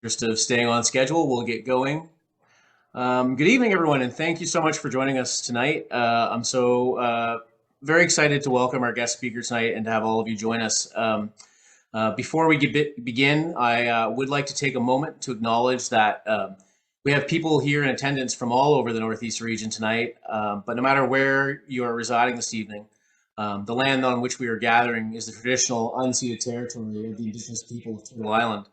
Just of staying on schedule, we'll get going. Good evening, everyone, and thank you so much for joining us tonight. I'm so very excited to welcome our guest speaker tonight and to have all of you join us. Before we begin, I would like to take a moment to acknowledge that we have people here in attendance from all over the Northeast region tonight, but no matter where you are residing this evening, the land on which we are gathering is the traditional unceded territory of the Indigenous people of Turtle Island.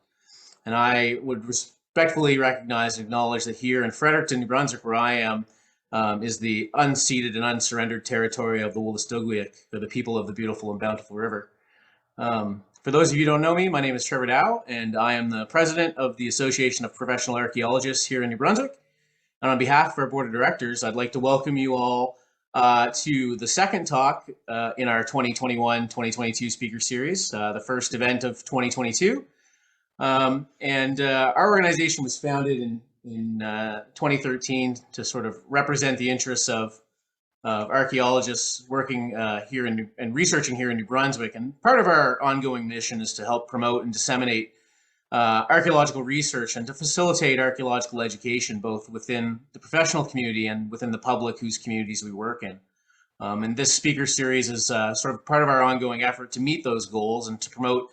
And I would respectfully recognize and acknowledge that here in Fredericton, New Brunswick, where I am, is the unceded and unsurrendered territory of the Wolastoqiyik, the people of the beautiful and bountiful river. For those of you who don't know me, my name is Trevor Dow, and I am the president of the Association of Professional Archaeologists here in New Brunswick. And on behalf of our board of directors, I'd like to welcome you all to the second talk in our 2021-2022 speaker series, the first event of 2022. Our organization was founded in 2013 to sort of represent the interests of archaeologists working here and researching here in New Brunswick. And part of our ongoing mission is to help promote and disseminate archaeological research and to facilitate archaeological education, both within the professional community and within the public whose communities we work in. And this speaker series is sort of part of our ongoing effort to meet those goals and to promote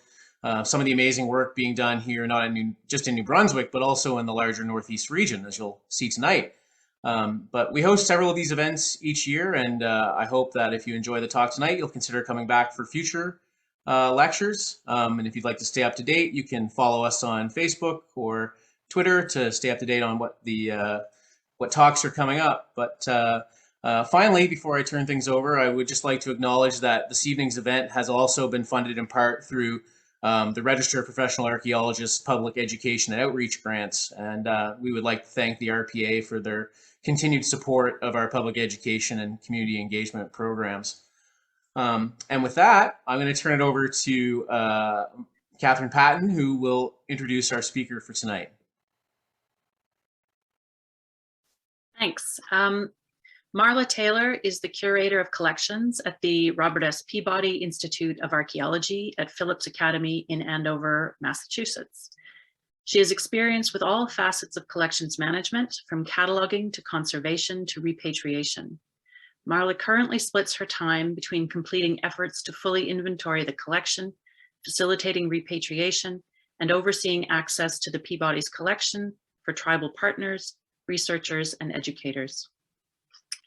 some of the amazing work being done here, not just in New Brunswick, but also in the larger Northeast region, as you'll see tonight. But we host several of these events each year, and I hope that if you enjoy the talk tonight, you'll consider coming back for future lectures. And if you'd like to stay up to date, you can follow us on Facebook or Twitter to stay up to date on what talks are coming up. But finally, before I turn things over, I would just like to acknowledge that this evening's event has also been funded in part through the Register of Professional Archaeologists Public Education and Outreach Grants. And we would like to thank the RPA for their continued support of our public education and community engagement programs. And with that, I'm going to turn it over to Catherine Patton, who will introduce our speaker for tonight. Thanks. Marla Taylor is the Curator of Collections at the Robert S. Peabody Institute of Archaeology at Phillips Academy in Andover, Massachusetts. She has experience with all facets of collections management, from cataloging to conservation to repatriation. Marla currently splits her time between completing efforts to fully inventory the collection, facilitating repatriation, and overseeing access to the Peabody's collection for tribal partners, researchers, and educators.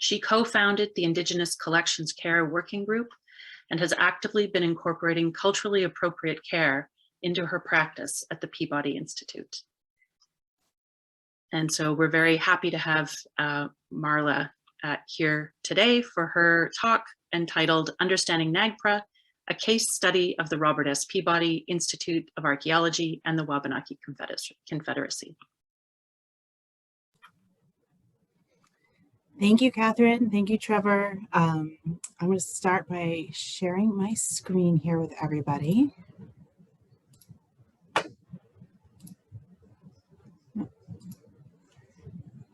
She co-founded the Indigenous Collections Care Working Group and has actively been incorporating culturally appropriate care into her practice at the Peabody Institute. And so we're very happy to have Marla here today for her talk entitled Understanding NAGPRA, a case study of the Robert S. Peabody Institute of Archaeology and the Wabanaki Confederacy. Thank you, Catherine. Thank you, Trevor. I'm going to start by sharing my screen here with everybody.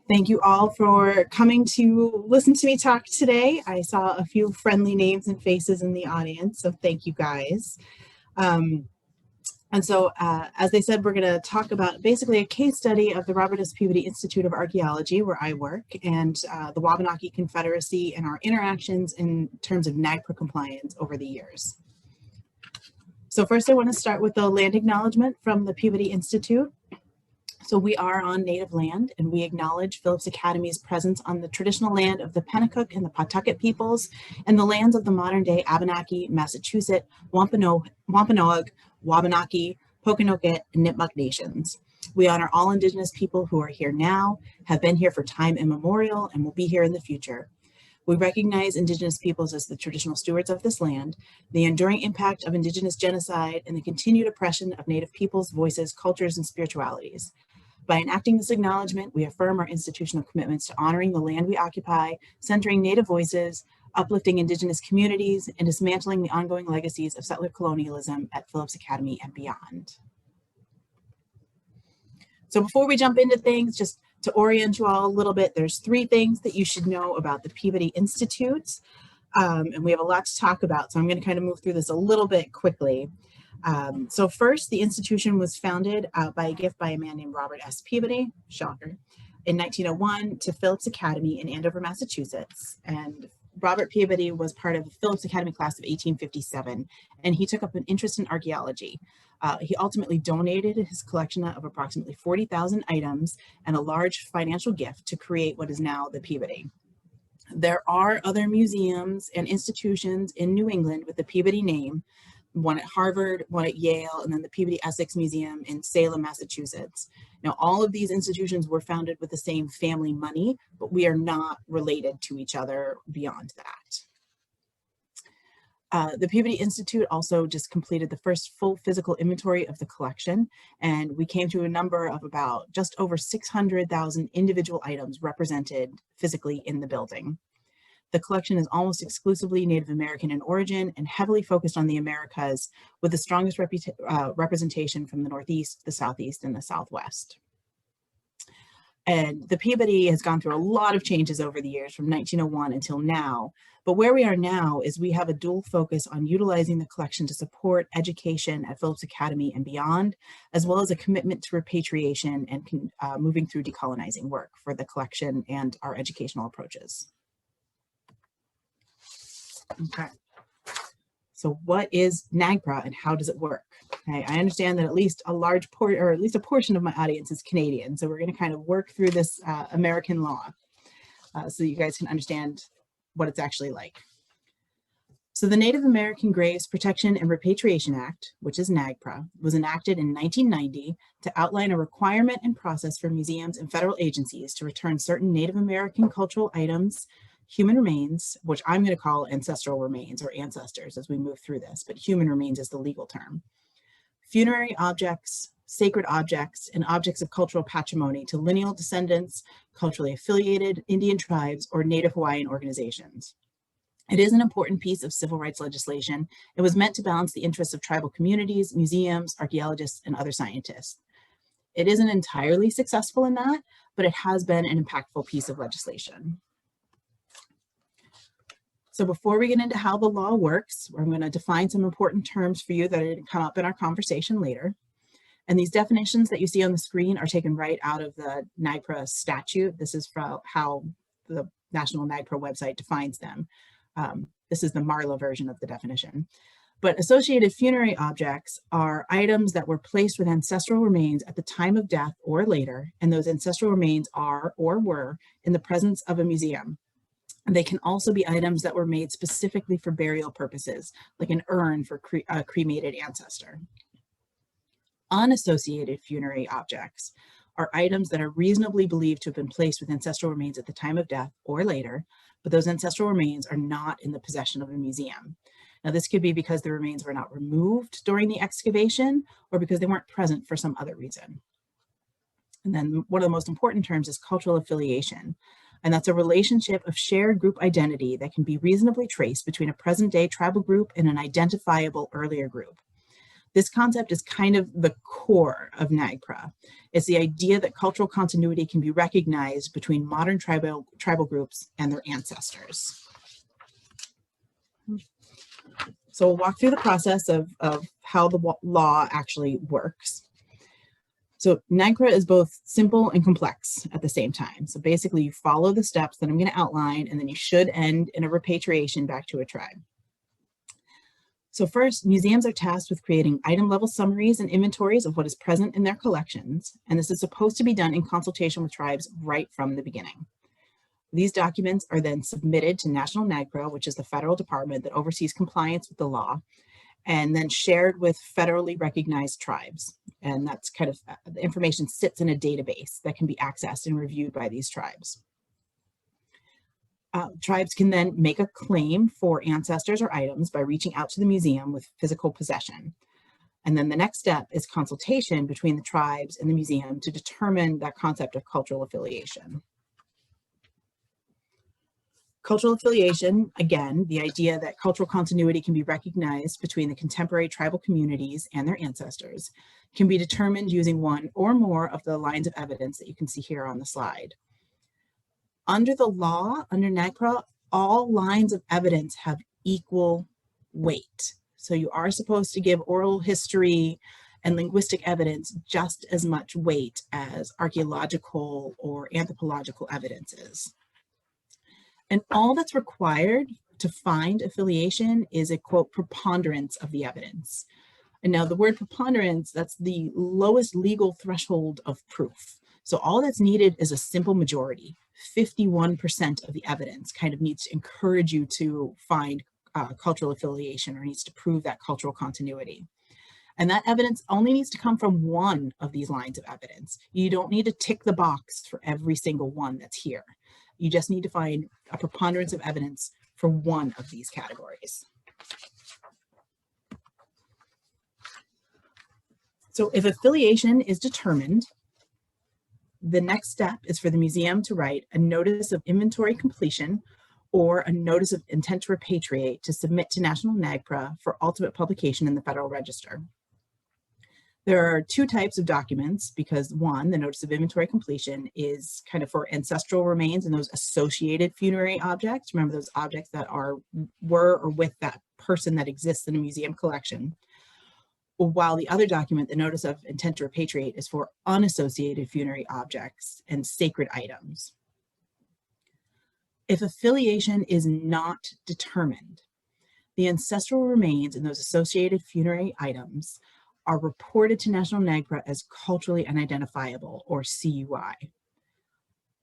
Thank you all for coming to listen to me talk today. I saw a few friendly names and faces in the audience, so thank you guys. And so, as they said, we're going to talk about basically a case study of the Robert S. Peabody Institute of Archaeology, where I work, and the Wabanaki Confederacy and our interactions in terms of NAGPRA compliance over the years. So first, I want to start with the land acknowledgement from the Peabody Institute. So we are on Native land, and we acknowledge Phillips Academy's presence on the traditional land of the Pennacook and the Pawtucket peoples, and the lands of the modern-day Abenaki, Massachusetts, Wampanoag, Wabanaki, Pokanoket, and Nipmuc nations. We honor all Indigenous people who are here now, have been here for time immemorial, and will be here in the future. We recognize Indigenous peoples as the traditional stewards of this land, the enduring impact of Indigenous genocide, and the continued oppression of Native peoples, voices, cultures, and spiritualities. By enacting this acknowledgement, we affirm our institutional commitments to honoring the land we occupy, centering Native voices, uplifting Indigenous communities, and dismantling the ongoing legacies of settler colonialism at Phillips Academy and beyond. So before we jump into things, just to orient you all a little bit, there's 3 things that you should know about the Peabody Institute. And we have a lot to talk about, so I'm going to kind of move through this a little bit quickly. So first, the institution was founded by a gift by a man named Robert S. Peabody, shocker, in 1901 to Phillips Academy in Andover, Massachusetts. And Robert Peabody was part of the Phillips Academy class of 1857, and he took up an interest in archaeology. He ultimately donated his collection of approximately 40,000 items and a large financial gift to create what is now the Peabody. There are other museums and institutions in New England with the Peabody name, one at Harvard, one at Yale, and then the Peabody Essex Museum in Salem, Massachusetts. Now, all of these institutions were founded with the same family money, but we are not related to each other beyond that. The Peabody Institute also just completed the first full physical inventory of the collection, and we came to a number of about just over 600,000 individual items represented physically in the building. The collection is almost exclusively Native American in origin and heavily focused on the Americas, with the strongest representation from the Northeast, the Southeast, and the Southwest. And the Peabody has gone through a lot of changes over the years from 1901 until now. But where we are now is we have a dual focus on utilizing the collection to support education at Phillips Academy and beyond, as well as a commitment to repatriation and moving through decolonizing work for the collection and our educational approaches. Okay. So what is NAGPRA and how does it work? Okay, I understand that at least a large portion, or at least a portion of my audience is Canadian. So we're going to kind of work through this American law so you guys can understand what it's actually like. So the Native American Graves Protection and Repatriation Act, which is NAGPRA, was enacted in 1990 to outline a requirement and process for museums and federal agencies to return certain Native American cultural items, human remains, which I'm going to call ancestral remains or ancestors as we move through this, but human remains is the legal term, funerary objects, sacred objects, and objects of cultural patrimony to lineal descendants, culturally affiliated Indian tribes, or Native Hawaiian organizations. It is an important piece of civil rights legislation. It was meant to balance the interests of tribal communities, museums, archaeologists, and other scientists. It isn't entirely successful in that, but it has been an impactful piece of legislation. So before we get into how the law works, I'm going to define some important terms for you that are going to come up in our conversation later. And these definitions that you see on the screen are taken right out of the NAGPRA statute. This is from how the National NAGPRA website defines them. This is the Marla version of the definition. But associated funerary objects are items that were placed with ancestral remains at the time of death or later, and those ancestral remains are or were in the presence of a museum. They can also be items that were made specifically for burial purposes, like an urn for a cremated ancestor. Unassociated funerary objects are items that are reasonably believed to have been placed with ancestral remains at the time of death or later, but those ancestral remains are not in the possession of a museum. Now, this could be because the remains were not removed during the excavation or because they weren't present for some other reason. And then one of the most important terms is cultural affiliation. And that's a relationship of shared group identity that can be reasonably traced between a present-day tribal group and an identifiable earlier group. This concept is kind of the core of NAGPRA. It's the idea that cultural continuity can be recognized between modern tribal groups and their ancestors. So we'll walk through the process of how the law actually works. So NAGPRA is both simple and complex at the same time. So basically you follow the steps that I'm going to outline, and then you should end in a repatriation back to a tribe. So first, museums are tasked with creating item level summaries and inventories of what is present in their collections. And this is supposed to be done in consultation with tribes right from the beginning. These documents are then submitted to National NAGPRA, which is the federal department that oversees compliance with the law, and then shared with federally recognized tribes. And that's kind of, the information sits in a database that can be accessed and reviewed by these tribes. Tribes can then make a claim for ancestors or items by reaching out to the museum with physical possession. And then the next step is consultation between the tribes and the museum to determine that concept of cultural affiliation. Cultural affiliation, again, the idea that cultural continuity can be recognized between the contemporary tribal communities and their ancestors, can be determined using one or more of the lines of evidence that you can see here on the slide. Under the law, under NAGPRA, all lines of evidence have equal weight. So you are supposed to give oral history and linguistic evidence just as much weight as archaeological or anthropological evidence is. And all that's required to find affiliation is a, quote, preponderance of the evidence. And now the word preponderance, that's the lowest legal threshold of proof. So all that's needed is a simple majority. 51% of the evidence kind of needs to encourage you to find cultural affiliation, or needs to prove that cultural continuity. And that evidence only needs to come from one of these lines of evidence. You don't need to tick the box for every single one that's here. You just need to find a preponderance of evidence for one of these categories. So if affiliation is determined, the next step is for the museum to write a notice of inventory completion or a notice of intent to repatriate to submit to National NAGPRA for ultimate publication in the Federal Register. There are two types of documents because one, the notice of inventory completion is kind of for ancestral remains and those associated funerary objects. Remember those objects that were or with that person that exists in a museum collection. While the other document, the notice of intent to repatriate, is for unassociated funerary objects and sacred items. If affiliation is not determined, the ancestral remains and those associated funerary items are reported to National NAGPRA as culturally unidentifiable, or CUI.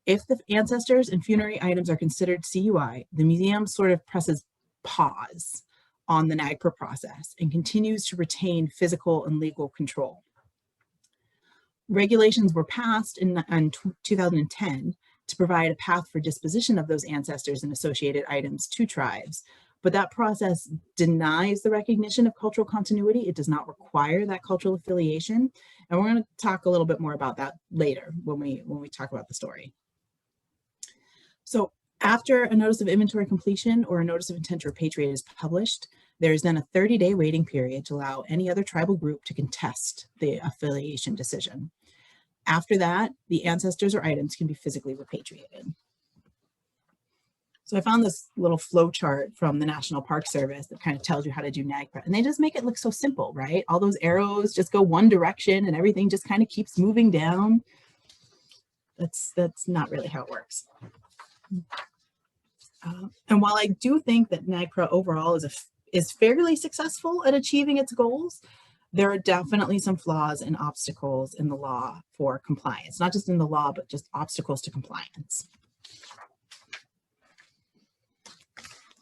If the ancestors and funerary items are considered CUI, the museum sort of presses pause on the NAGPRA process and continues to retain physical and legal control. Regulations were passed in 2010 to provide a path for disposition of those ancestors and associated items to tribes, but that process denies the recognition of cultural continuity. It does not require that cultural affiliation, and we're going to talk a little bit more about that later when we talk about the story. So after a notice of inventory completion or a notice of intent to repatriate is published, there is then a 30-day waiting period to allow any other tribal group to contest the affiliation decision. After that, the ancestors or items can be physically repatriated. So I found this little flow chart from the National Park Service that kind of tells you how to do NAGPRA, and they just make it look so simple, right? All those arrows just go one direction and everything just kind of keeps moving down. That's not really how it works. And while I do think that NAGPRA overall is fairly successful at achieving its goals, there are definitely some flaws and obstacles in the law for compliance, not just in the law, but just obstacles to compliance.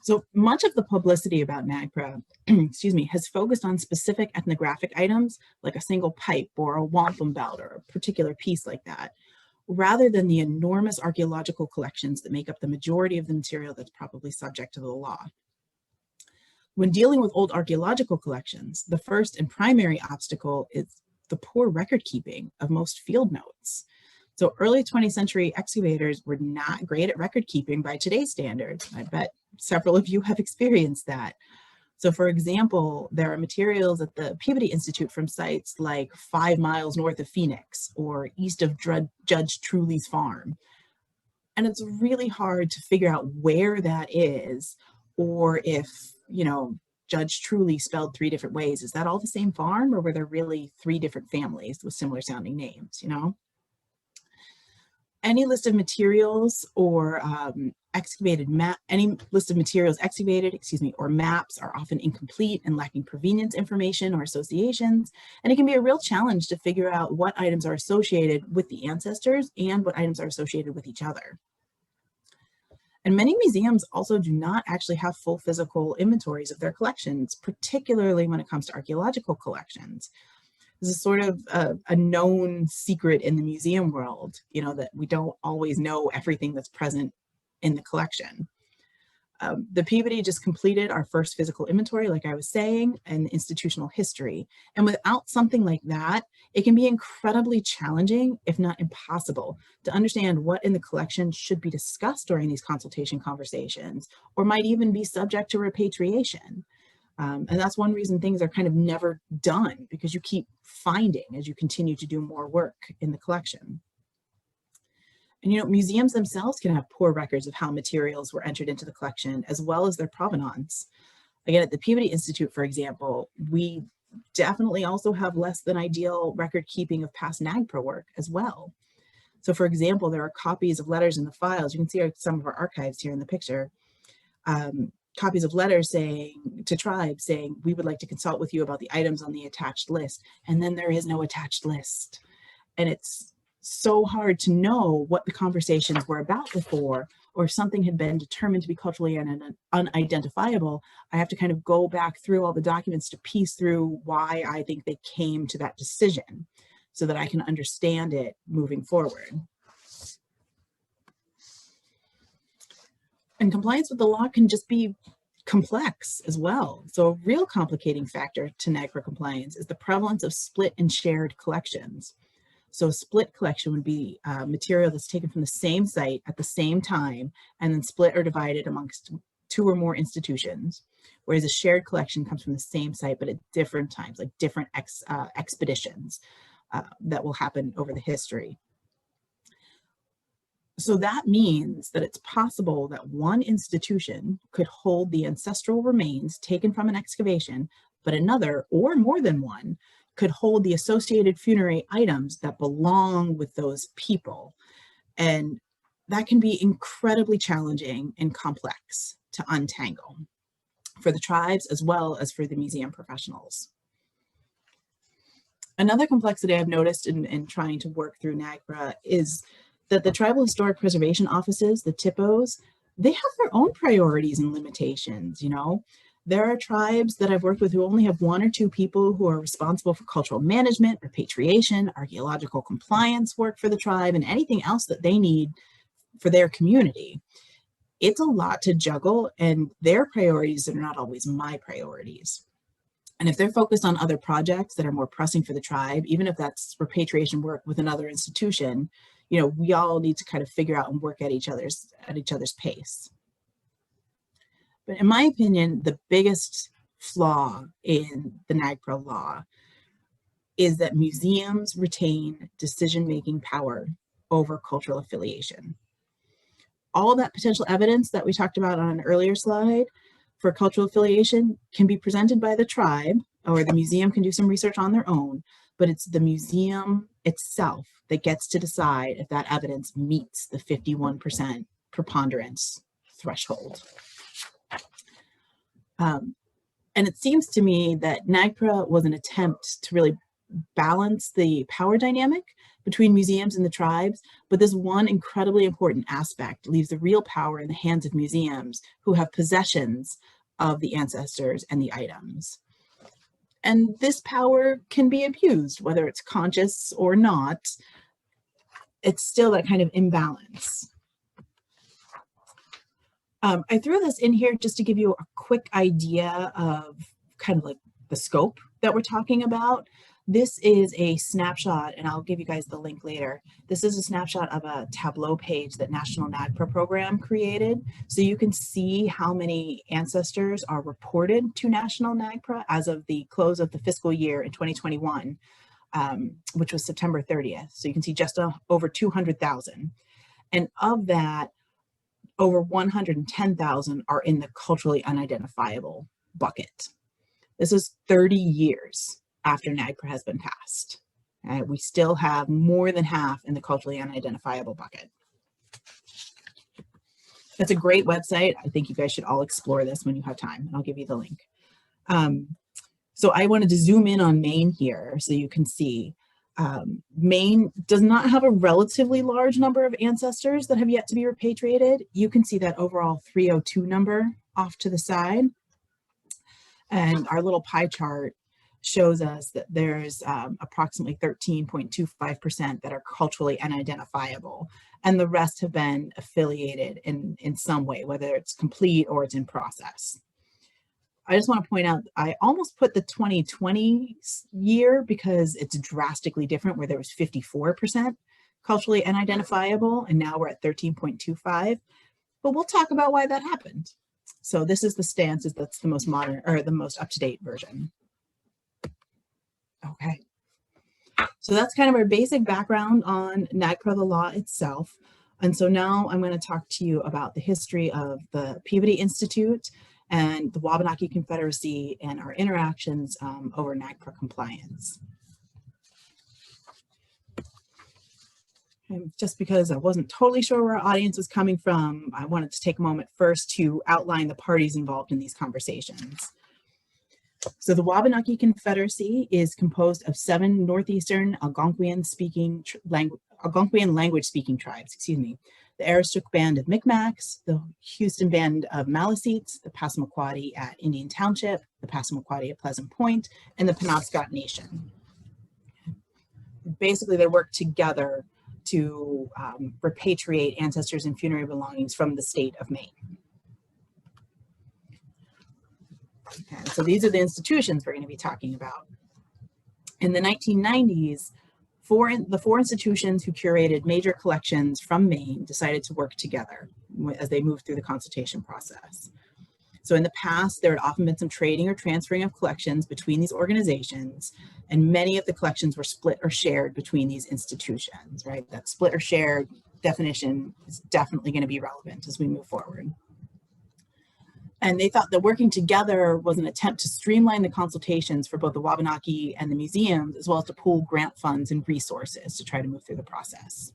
So much of the publicity about NAGPRA, excuse me, has focused on specific ethnographic items like a single pipe or a wampum belt or a particular piece like that, rather than the enormous archaeological collections that make up the majority of the material that's probably subject to the law. When dealing with old archaeological collections, the first and primary obstacle is the poor record keeping of most field notes. So early 20th century excavators were not great at record keeping by today's standards. I bet several of you have experienced that. So for example, there are materials at the Peabody Institute from sites like 5 miles north of Phoenix or east of Judge Truly's farm. And it's really hard to figure out where that is, or if, you know, Judge Truly spelled 3 different ways. Is that all the same farm, or were there really 3 different families with similar sounding names, you know? Any list of materials or any list of materials excavated, or maps are often incomplete and lacking provenience information or associations. And it can be a real challenge to figure out what items are associated with the ancestors and what items are associated with each other. And many museums also do not actually have full physical inventories of their collections, particularly when it comes to archaeological collections. This is sort of a known secret in the museum world, you know, that we don't always know everything that's present in the collection. The Peabody just completed our first physical inventory, like I was saying, and institutional history. And without something like that, it can be incredibly challenging, if not impossible, to understand what in the collection should be discussed during these consultation conversations, or might even be subject to repatriation. And that's one reason things are kind of never done, because you keep finding as you continue to do more work in the collection. And, you know, museums themselves can have poor records of how materials were entered into the collection, as well as their provenance. Again, at the Peabody Institute, for example, we definitely also have less than ideal record keeping of past NAGPRA work as well. So for example, there are copies of letters in the files. You can see some of our archives here in the picture. Copies of letters saying to tribes saying, we would like to consult with you about the items on the attached list. And then there is no attached list. And it's so hard to know what the conversations were about before, or if something had been determined to be culturally unidentifiable. I have to kind of go back through all the documents to piece through why I think they came to that decision so that I can understand it moving forward. And compliance with the law can just be complex as well. So a real complicating factor to NAGPRA compliance is the prevalence of split and shared collections. So a split collection would be material that's taken from the same site at the same time and then split or divided amongst 2 or more institutions, whereas a shared collection comes from the same site but at different times, like different expeditions that will happen over the history. So that means that it's possible that one institution could hold the ancestral remains taken from an excavation, but another, or more than one, could hold the associated funerary items that belong with those people. And that can be incredibly challenging and complex to untangle for the tribes as well as for the museum professionals. Another complexity I've noticed in trying to work through NAGPRA is that the Tribal Historic Preservation Offices, the TIPOs, they have their own priorities and limitations, you know. There are tribes that I've worked with who only have 1 or 2 people who are responsible for cultural management, repatriation, archaeological compliance work for the tribe, and anything else that they need for their community. It's a lot to juggle, and their priorities are not always my priorities. And if they're focused on other projects that are more pressing for the tribe, even if that's repatriation work with another institution, you know, we all need to kind of figure out and work at each other's pace. But in my opinion, the biggest flaw in the NAGPRA law is that museums retain decision-making power over cultural affiliation. All that potential evidence that we talked about on an earlier slide for cultural affiliation can be presented by the tribe, or the museum can do some research on their own, but it's the museum itself that gets to decide if that evidence meets the 51% preponderance threshold. And it seems to me that NAGPRA was an attempt to really balance the power dynamic between museums and the tribes, but this one incredibly important aspect leaves the real power in the hands of museums who have possessions of the ancestors and the items. And this power can be abused, whether it's conscious or not. It's still that kind of imbalance. I threw this in here just to give you a quick idea of kind of like the scope that we're talking about. This is a snapshot, and I'll give you guys the link later. This is a snapshot of a Tableau page that National NAGPRA program created. So you can see how many ancestors are reported to National NAGPRA as of the close of the fiscal year in 2021, which was September 30th. So you can see just over 200,000. And of that, over 110,000 are in the culturally unidentifiable bucket. This is 30 years after NAGPRA has been passed. We still have more than half in the culturally unidentifiable bucket. It's a great website. I think you guys should all explore this when you have time, and I'll give you the link. So I wanted to zoom in on Maine here so you can see. Maine does not have a relatively large number of ancestors that have yet to be repatriated. You can see that overall 302 number off to the side. And our little pie chart shows us that there's approximately 13.25% that are culturally unidentifiable, and the rest have been affiliated in some way, whether it's complete or it's in process. I just want to point out, I almost put the 2020 year because it's drastically different, where there was 54% culturally unidentifiable, and now we're at 13.25, but we'll talk about why that happened. So this is the stances, that's the most modern, or the most up-to-date version. Okay, so that's kind of our basic background on NAGPRA, the law itself. And so now I'm going to talk to you about the history of the Peabody Institute and the Wabanaki Confederacy and our interactions over NAGPRA compliance. And just because I wasn't totally sure where our audience was coming from, I wanted to take a moment first to outline the parties involved in these conversations. So the Wabanaki Confederacy is composed of 7 northeastern Algonquian language speaking tribes, the Aroostook Band of Micmacs, the Houston Band of Maliseets, the Passamaquoddy at Indian Township, the Passamaquoddy at Pleasant Point, and the Penobscot Nation. Basically, they work together to repatriate ancestors and funerary belongings from the state of Maine. Okay, so these are the institutions we're going to be talking about. In the 1990s, the 4 institutions who curated major collections from Maine decided to work together as they moved through the consultation process. So in the past, there had often been some trading or transferring of collections between these organizations, and many of the collections were split or shared between these institutions, right? That split or shared definition is definitely going to be relevant as we move forward. And they thought that working together was an attempt to streamline the consultations for both the Wabanaki and the museums, as well as to pool grant funds and resources to try to move through the process.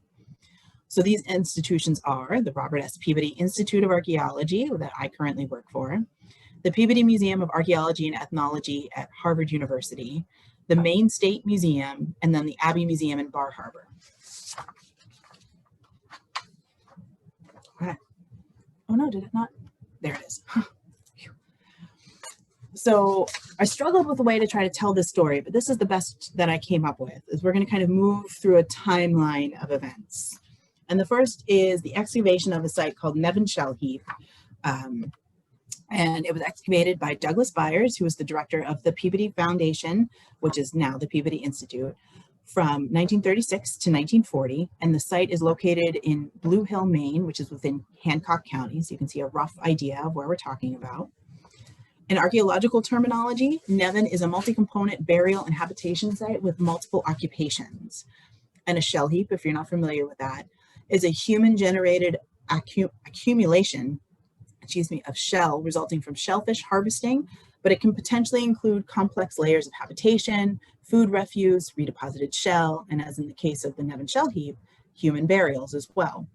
So these institutions are the Robert S. Peabody Institute of Archaeology that I currently work for, the Peabody Museum of Archaeology and Ethnology at Harvard University, the Maine State Museum, and then the Abbey Museum in Bar Harbor. Okay. Oh no, did it not? There it is. So I struggled with a way to try to tell this story, but this is the best that I came up with, is we're going to kind of move through a timeline of events. And the first is the excavation of a site called Nevin Shell Heap. And it was excavated by Douglas Byers, who was the director of the Peabody Foundation, which is now the Peabody Institute, from 1936 to 1940. And the site is located in Blue Hill, Maine, which is within Hancock County. So you can see a rough idea of where we're talking about. In archaeological terminology, Nevin is a multi-component burial and habitation site with multiple occupations. And a shell heap, if you're not familiar with that, is a human-generated accumulation, of shell resulting from shellfish harvesting, but it can potentially include complex layers of habitation, food refuse, redeposited shell, and as in the case of the Nevin Shell Heap, human burials as well.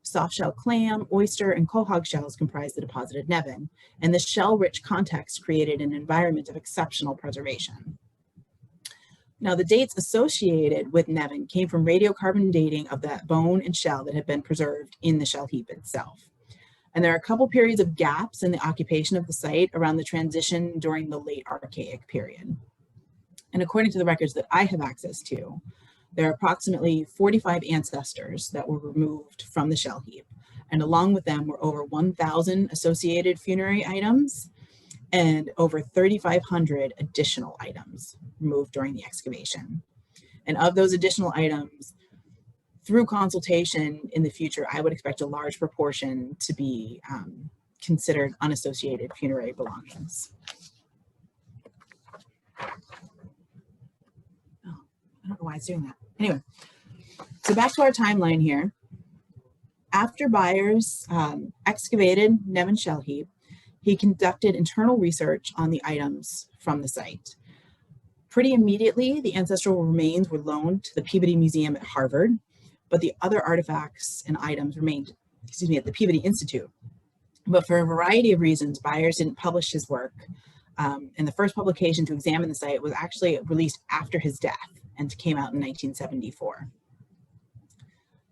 Soft-shell clam, oyster, and quahog shells comprise the deposited Nevin, and this shell-rich context created an environment of exceptional preservation. Now, the dates associated with Nevin came from radiocarbon dating of that bone and shell that had been preserved in the shell heap itself. And there are a couple periods of gaps in the occupation of the site around the transition during the late Archaic period. And according to the records that I have access to, there are approximately 45 ancestors that were removed from the shell heap. And along with them were over 1,000 associated funerary items and over 3,500 additional items removed during the excavation. And of those additional items, through consultation in the future, I would expect a large proportion to be considered unassociated funerary belongings. Oh, I don't know why it's doing that. Anyway, so back to our timeline here. After Byers excavated Nevin Shell Heap, he conducted internal research on the items from the site. Pretty immediately, the ancestral remains were loaned to the Peabody Museum at Harvard, but the other artifacts and items remained, at the Peabody Institute. But for a variety of reasons, Byers didn't publish his work, and the first publication to examine the site was actually released after his death and came out in 1974.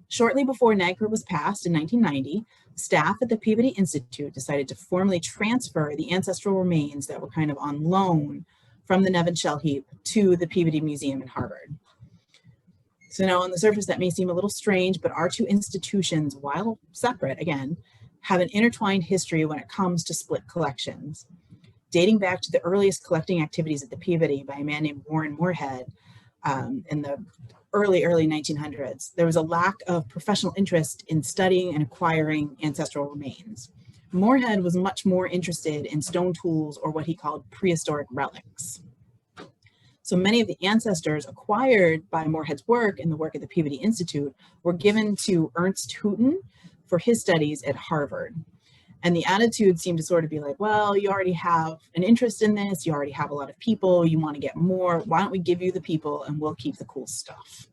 Shortly before NAGPRA was passed in 1990, staff at the Peabody Institute decided to formally transfer the ancestral remains that were kind of on loan from the Nevin Shell Heap to the Peabody Museum in Harvard. So now on the surface that may seem a little strange, but our two institutions, while separate again, have an intertwined history when it comes to split collections. Dating back to the earliest collecting activities at the Peabody by a man named Warren Moorhead in the early 1900s, there was a lack of professional interest in studying and acquiring ancestral remains. Moorhead was much more interested in stone tools or what he called prehistoric relics. So many of the ancestors acquired by Moorhead's work and the work at the Peabody Institute were given to Ernst Houghton for his studies at Harvard. And the attitude seemed to sort of be like, well, you already have an interest in this, you already have a lot of people, you want to get more, why don't we give you the people and we'll keep the cool stuff.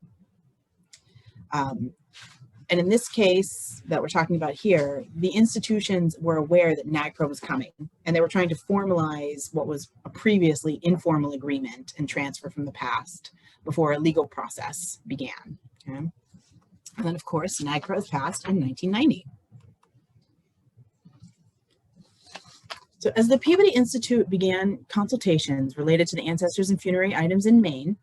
And in this case that we're talking about here, the institutions were aware that NAGPRA was coming, and they were trying to formalize what was a previously informal agreement and transfer from the past before a legal process began. Okay? And then, of course, NAGPRA was passed in 1990. So as the Peabody Institute began consultations related to the ancestors and funerary items in Maine,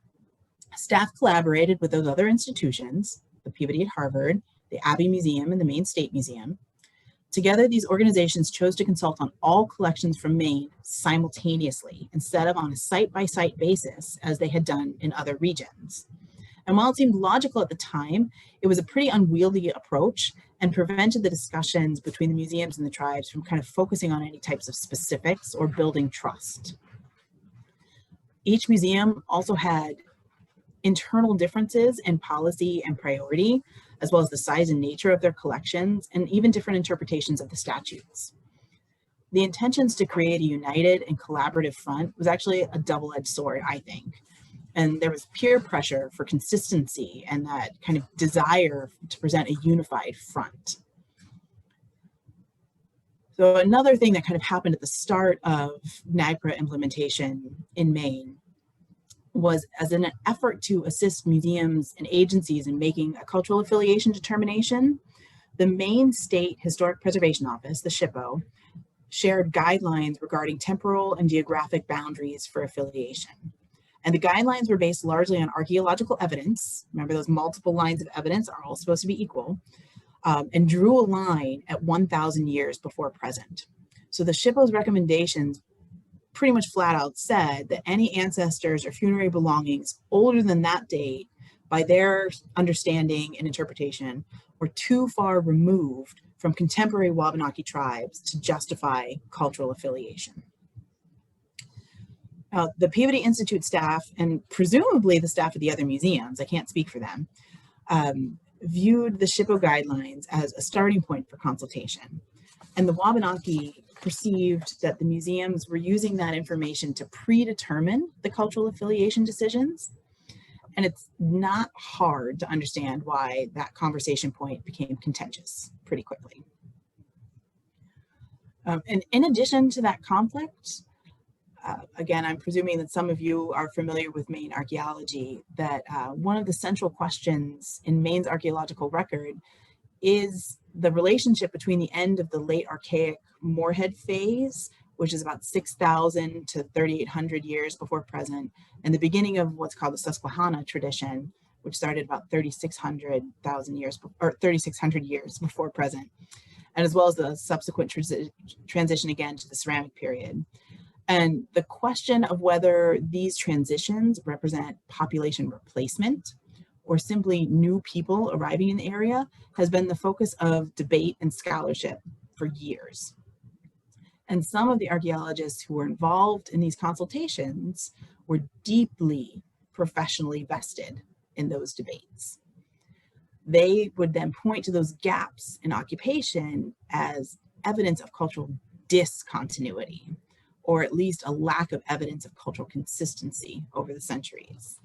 staff collaborated with those other institutions, the Peabody at Harvard, the Abbey Museum, and the Maine State Museum. Together, these organizations chose to consult on all collections from Maine simultaneously, instead of on a site-by-site basis, as they had done in other regions. And while it seemed logical at the time, it was a pretty unwieldy approach and prevented the discussions between the museums and the tribes from kind of focusing on any types of specifics or building trust. Each museum also had internal differences in policy and priority, as well as the size and nature of their collections, and even different interpretations of the statutes. The intentions to create a united and collaborative front was actually a double-edged sword, I think. And there was peer pressure for consistency and that kind of desire to present a unified front. So another thing that kind of happened at the start of NAGPRA implementation in Maine was, as an effort to assist museums and agencies in making a cultural affiliation determination, the Maine State Historic Preservation Office, the SHPO, shared guidelines regarding temporal and geographic boundaries for affiliation. And the guidelines were based largely on archaeological evidence. Remember, those multiple lines of evidence are all supposed to be equal, and drew a line at 1,000 years before present. So the SHPO's recommendations pretty much flat out said that any ancestors or funerary belongings older than that date, by their understanding and interpretation, were too far removed from contemporary Wabanaki tribes to justify cultural affiliation. The Peabody Institute staff, and presumably the staff of the other museums, I can't speak for them, viewed the SHPO guidelines as a starting point for consultation. And the Wabanaki perceived that the museums were using that information to predetermine the cultural affiliation decisions. And it's not hard to understand why that conversation point became contentious pretty quickly. And in addition to that conflict, again, I'm presuming that some of you are familiar with Maine archaeology, that one of the central questions in Maine's archaeological record is the relationship between the end of the late Archaic Moorhead phase, which is about 6,000 to 3,800 years before present, and the beginning of what's called the Susquehanna tradition, which started about 3,600 years before present, and as well as the subsequent transition again to the ceramic period. And the question of whether these transitions represent population replacement or simply new people arriving in the area has been the focus of debate and scholarship for years. And some of the archaeologists who were involved in these consultations were deeply professionally vested in those debates. They would then point to those gaps in occupation as evidence of cultural discontinuity, or at least a lack of evidence of cultural consistency over the centuries.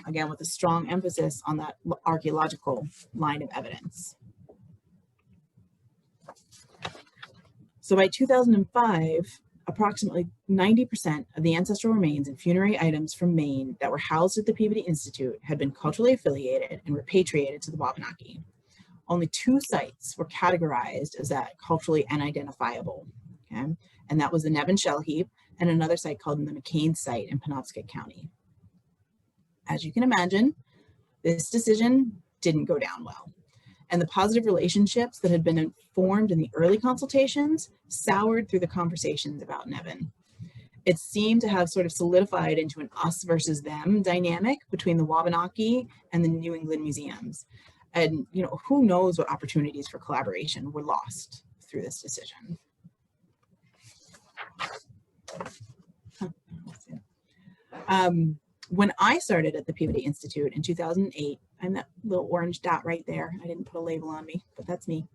Again, with a strong emphasis on that archaeological line of evidence. So by 2005, approximately 90% of the ancestral remains and funerary items from Maine that were housed at the Peabody Institute had been culturally affiliated and repatriated to the Wabanaki. Only 2 sites were categorized as that culturally unidentifiable, okay? And that was the Nevin Shell Heap and another site called the McCain site in Penobscot County. As you can imagine, this decision didn't go down well. And the positive relationships that had been formed in the early consultations soured through the conversations about Nevin. It seemed to have sort of solidified into an us versus them dynamic between the Wabanaki and the New England museums. And who knows what opportunities for collaboration were lost through this decision. When I started at the Peabody Institute in 2008, I'm that little orange dot right there. I didn't put a label on me, but that's me.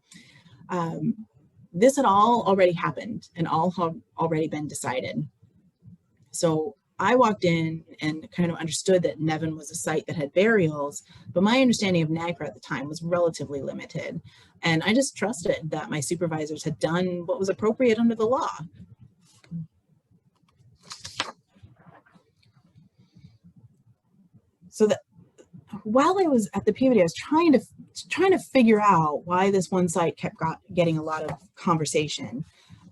this had all already happened and all had already been decided. So I walked in and kind of understood that Nevin was a site that had burials, but my understanding of NAGPRA at the time was relatively limited. And I just trusted that my supervisors had done what was appropriate under the law. So that while I was at the Peabody, I was trying to figure out why this one site kept getting a lot of conversation.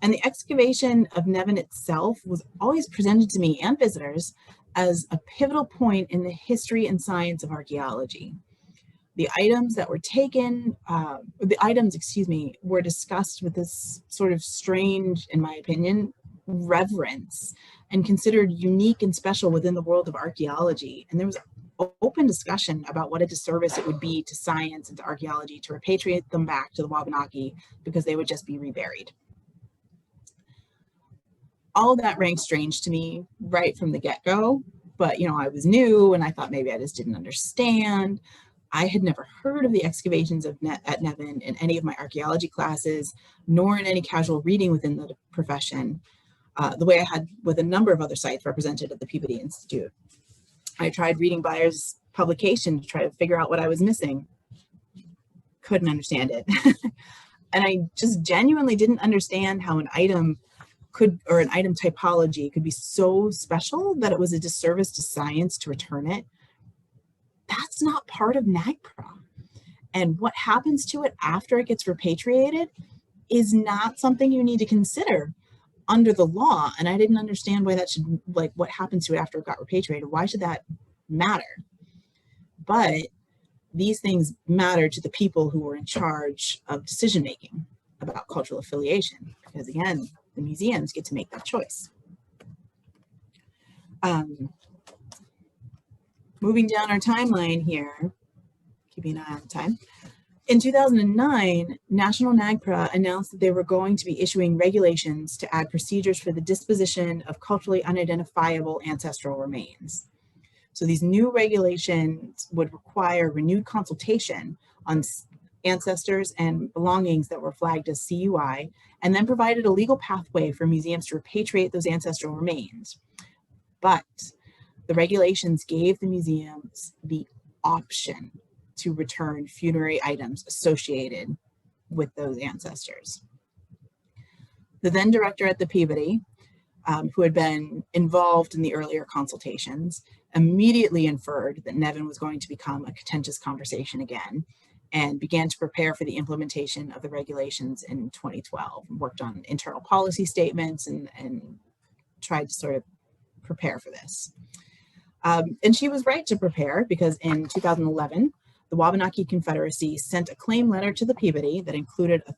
And the excavation of Nevin itself was always presented to me and visitors as a pivotal point in the history and science of archaeology. The items that were taken, were discussed with this sort of strange, in my opinion, reverence and considered unique and special within the world of archaeology. And there was open discussion about what a disservice it would be to science and to archaeology to repatriate them back to the Wabanaki because they would just be reburied. All of that rang strange to me right from the get-go, but I was new and I thought maybe I just didn't understand. I had never heard of the excavations at Nevin in any of my archaeology classes, nor in any casual reading within the profession, the way I had with a number of other sites represented at the Peabody Institute. I tried reading Byers' publication to try to figure out what I was missing. Couldn't understand it. And I just genuinely didn't understand how an item an item typology could be so special that it was a disservice to science to return it. That's not part of NAGPRA. And what happens to it after it gets repatriated is not something you need to consider under the law. And I didn't understand why that should, what happens to it after it got repatriated. Why should that matter? But these things matter to the people who were in charge of decision-making about cultural affiliation, because again, the museums get to make that choice. Moving down our timeline here, keeping an eye on the time. In 2009, National NAGPRA announced that they were going to be issuing regulations to add procedures for the disposition of culturally unidentifiable ancestral remains. So these new regulations would require renewed consultation on ancestors and belongings that were flagged as CUI, and then provided a legal pathway for museums to repatriate those ancestral remains. But the regulations gave the museums the option to return funerary items associated with those ancestors. The then director at the Peabody, who had been involved in the earlier consultations, immediately inferred that Nevin was going to become a contentious conversation again, and began to prepare for the implementation of the regulations in 2012, worked on internal policy statements and tried to sort of prepare for this. And she was right to prepare, because in 2011, the Wabanaki Confederacy sent a claim letter to the Peabody that included a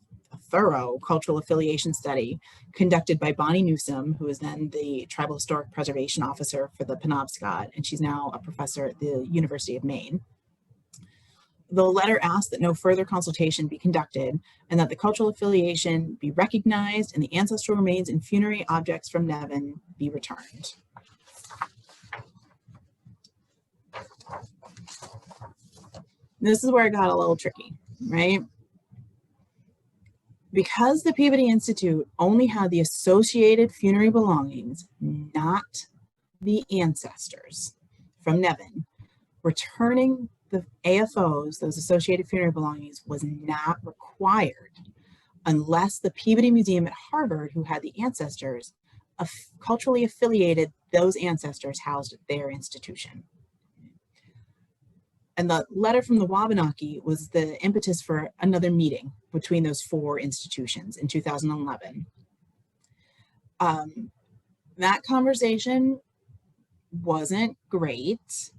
thorough cultural affiliation study conducted by Bonnie Newsom, who is then the Tribal Historic Preservation Officer for the Penobscot, and she's now a professor at the University of Maine. The letter asked that no further consultation be conducted and that the cultural affiliation be recognized and the ancestral remains and funerary objects from Nevin be returned. This is where it got a little tricky, right? Because the Peabody Institute only had the associated funerary belongings, not the ancestors from Nevin, returning the AFOs, those associated funerary belongings, was not required unless the Peabody Museum at Harvard, who had the ancestors, culturally affiliated those ancestors housed at their institution. And the letter from the Wabanaki was the impetus for another meeting between those four institutions in 2011. That conversation wasn't great.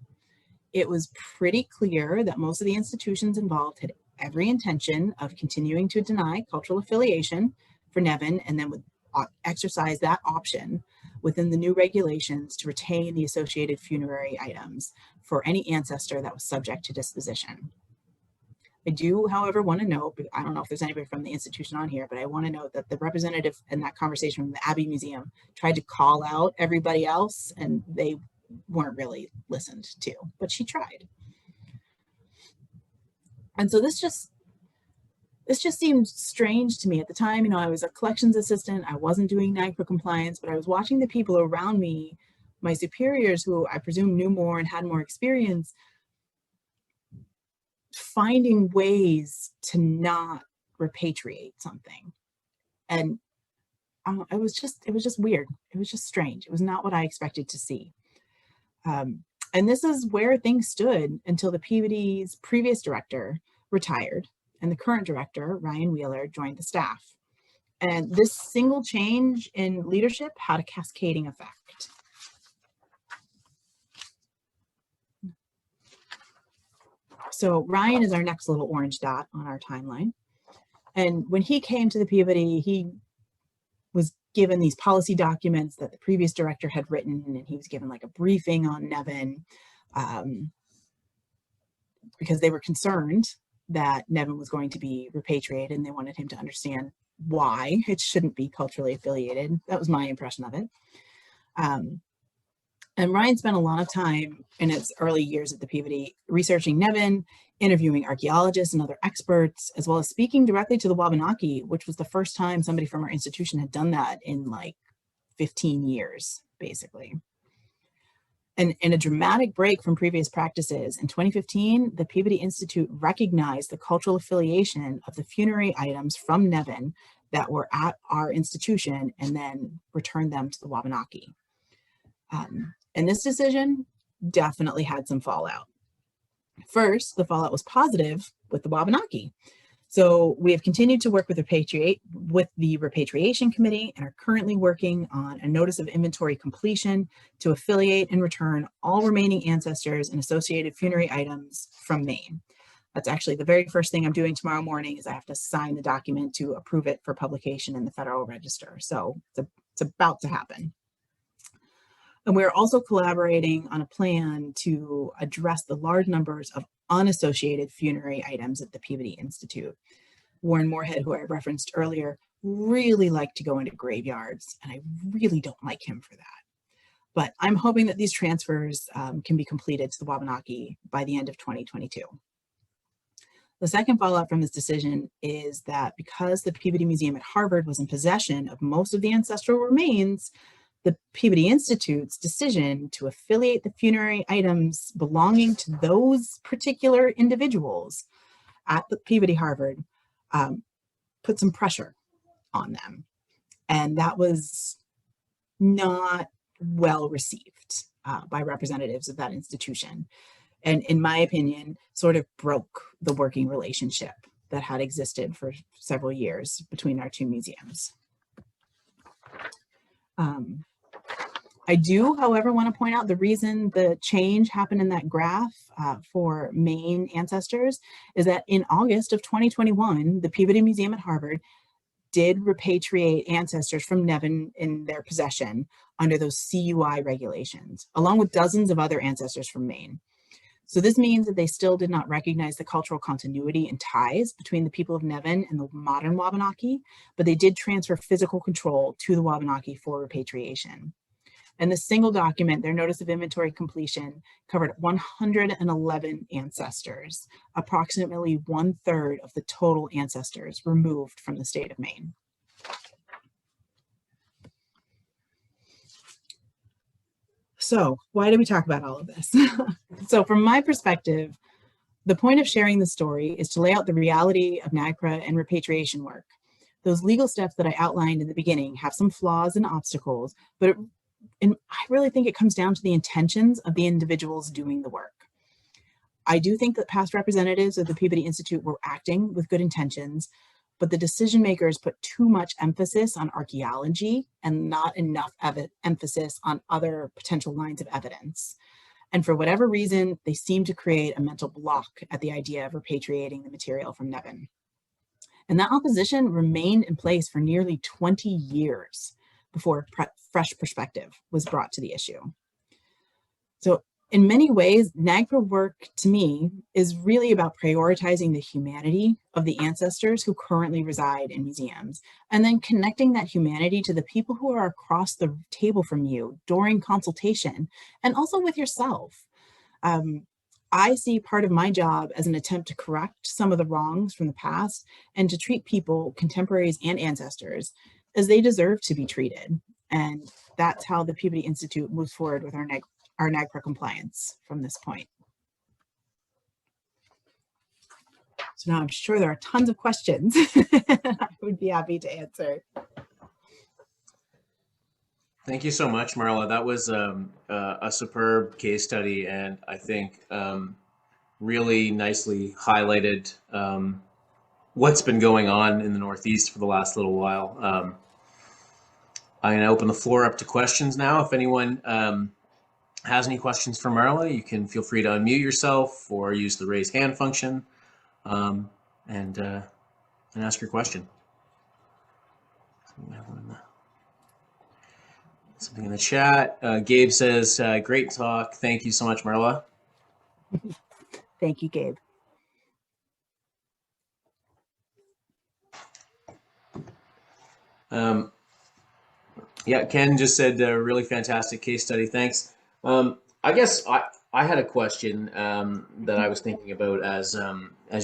It was pretty clear that most of the institutions involved had every intention of continuing to deny cultural affiliation for Nevin, and then would exercise that option within the new regulations to retain the associated funerary items for any ancestor that was subject to disposition. I do, however, want to note, I don't know if there's anybody from the institution on here, but I want to note that the representative in that conversation from the Abbey Museum tried to call out everybody else, and they weren't really listened to, but she tried. And so this this just seemed strange to me at the time. You know, I was a collections assistant. I wasn't doing NAGPRA compliance, but I was watching the people around me, my superiors, who I presume knew more and had more experience, finding ways to not repatriate something. And it was just weird. It was just strange. It was not what I expected to see. And this is where things stood until the Peabody's previous director retired and the current director, Ryan Wheeler, joined the staff. And this single change in leadership had a cascading effect. So Ryan is our next little orange dot on our timeline. And when he came to the Peabody, he was given these policy documents that the previous director had written, and he was given like a briefing on Nevin because they were concerned that Nevin was going to be repatriated, and they wanted him to understand why it shouldn't be culturally affiliated. That was my impression of it. And Ryan spent a lot of time in its early years at the Peabody researching Nevin, interviewing archaeologists and other experts, as well as speaking directly to the Wabanaki, which was the first time somebody from our institution had done that in like 15 years, basically. And in a dramatic break from previous practices, in 2015, the Peabody Institute recognized the cultural affiliation of the funerary items from Nevin that were at our institution and then returned them to the Wabanaki. And this decision definitely had some fallout. First, the fallout was positive with the Wabanaki. So we have continued to work with the Repatriation Committee and are currently working on a notice of inventory completion to affiliate and return all remaining ancestors and associated funerary items from Maine. That's actually the very first thing I'm doing tomorrow morning is I have to sign the document to approve it for publication in the Federal Register. So it's about to happen. And we're also collaborating on a plan to address the large numbers of unassociated funerary items at the Peabody Institute. Warren Moorhead, who I referenced earlier, really liked to go into graveyards, and I really don't like him for that. But I'm hoping that these transfers can be completed to the Wabanaki by the end of 2022. The second fallout from this decision is that because the Peabody Museum at Harvard was in possession of most of the ancestral remains, the Peabody Institute's decision to affiliate the funerary items belonging to those particular individuals at the Peabody Harvard put some pressure on them. And that was not well received by representatives of that institution. And in my opinion, sort of broke the working relationship that had existed for several years between our two museums. I do, however, want to point out the reason the change happened in that graph for Maine ancestors is that in August of 2021, the Peabody Museum at Harvard did repatriate ancestors from Nevin in their possession under those CUI regulations, along with dozens of other ancestors from Maine. So this means that they still did not recognize the cultural continuity and ties between the people of Nevin and the modern Wabanaki, but they did transfer physical control to the Wabanaki for repatriation. And the single document, their notice of inventory completion, covered 111 ancestors, approximately 1/3 of the total ancestors removed from the state of Maine. So why do we talk about all of this? So from my perspective, the point of sharing the story is to lay out the reality of NAGPRA and repatriation work. Those legal steps that I outlined in the beginning have some flaws and obstacles, but I really think it comes down to the intentions of the individuals doing the work. I do think that past representatives of the Peabody Institute were acting with good intentions, but the decision makers put too much emphasis on archaeology and not enough emphasis on other potential lines of evidence. And for whatever reason, they seem to create a mental block at the idea of repatriating the material from Nevin. And that opposition remained in place for nearly 20 years before fresh perspective was brought to the issue. So in many ways, NAGPRA work to me is really about prioritizing the humanity of the ancestors who currently reside in museums, and then connecting that humanity to the people who are across the table from you during consultation, and also with yourself. I see part of my job as an attempt to correct some of the wrongs from the past and to treat people, contemporaries and ancestors, as they deserve to be treated. And that's how the Peabody Institute moves forward with our NAGPRA compliance from this point. So now I'm sure there are tons of questions I would be happy to answer. Thank you so much, Marla. That was a superb case study, and I think really nicely highlighted what's been going on in the Northeast for the last little while. I'm going to open the floor up to questions now. If anyone has any questions for Marla, you can feel free to unmute yourself or use the raise hand function and ask your question. Something in the chat. Gabe says, great talk. Thank you so much, Marla. Thank you, Gabe. Yeah, Ken just said a really fantastic case study. Thanks. I guess I had a question that I was thinking about as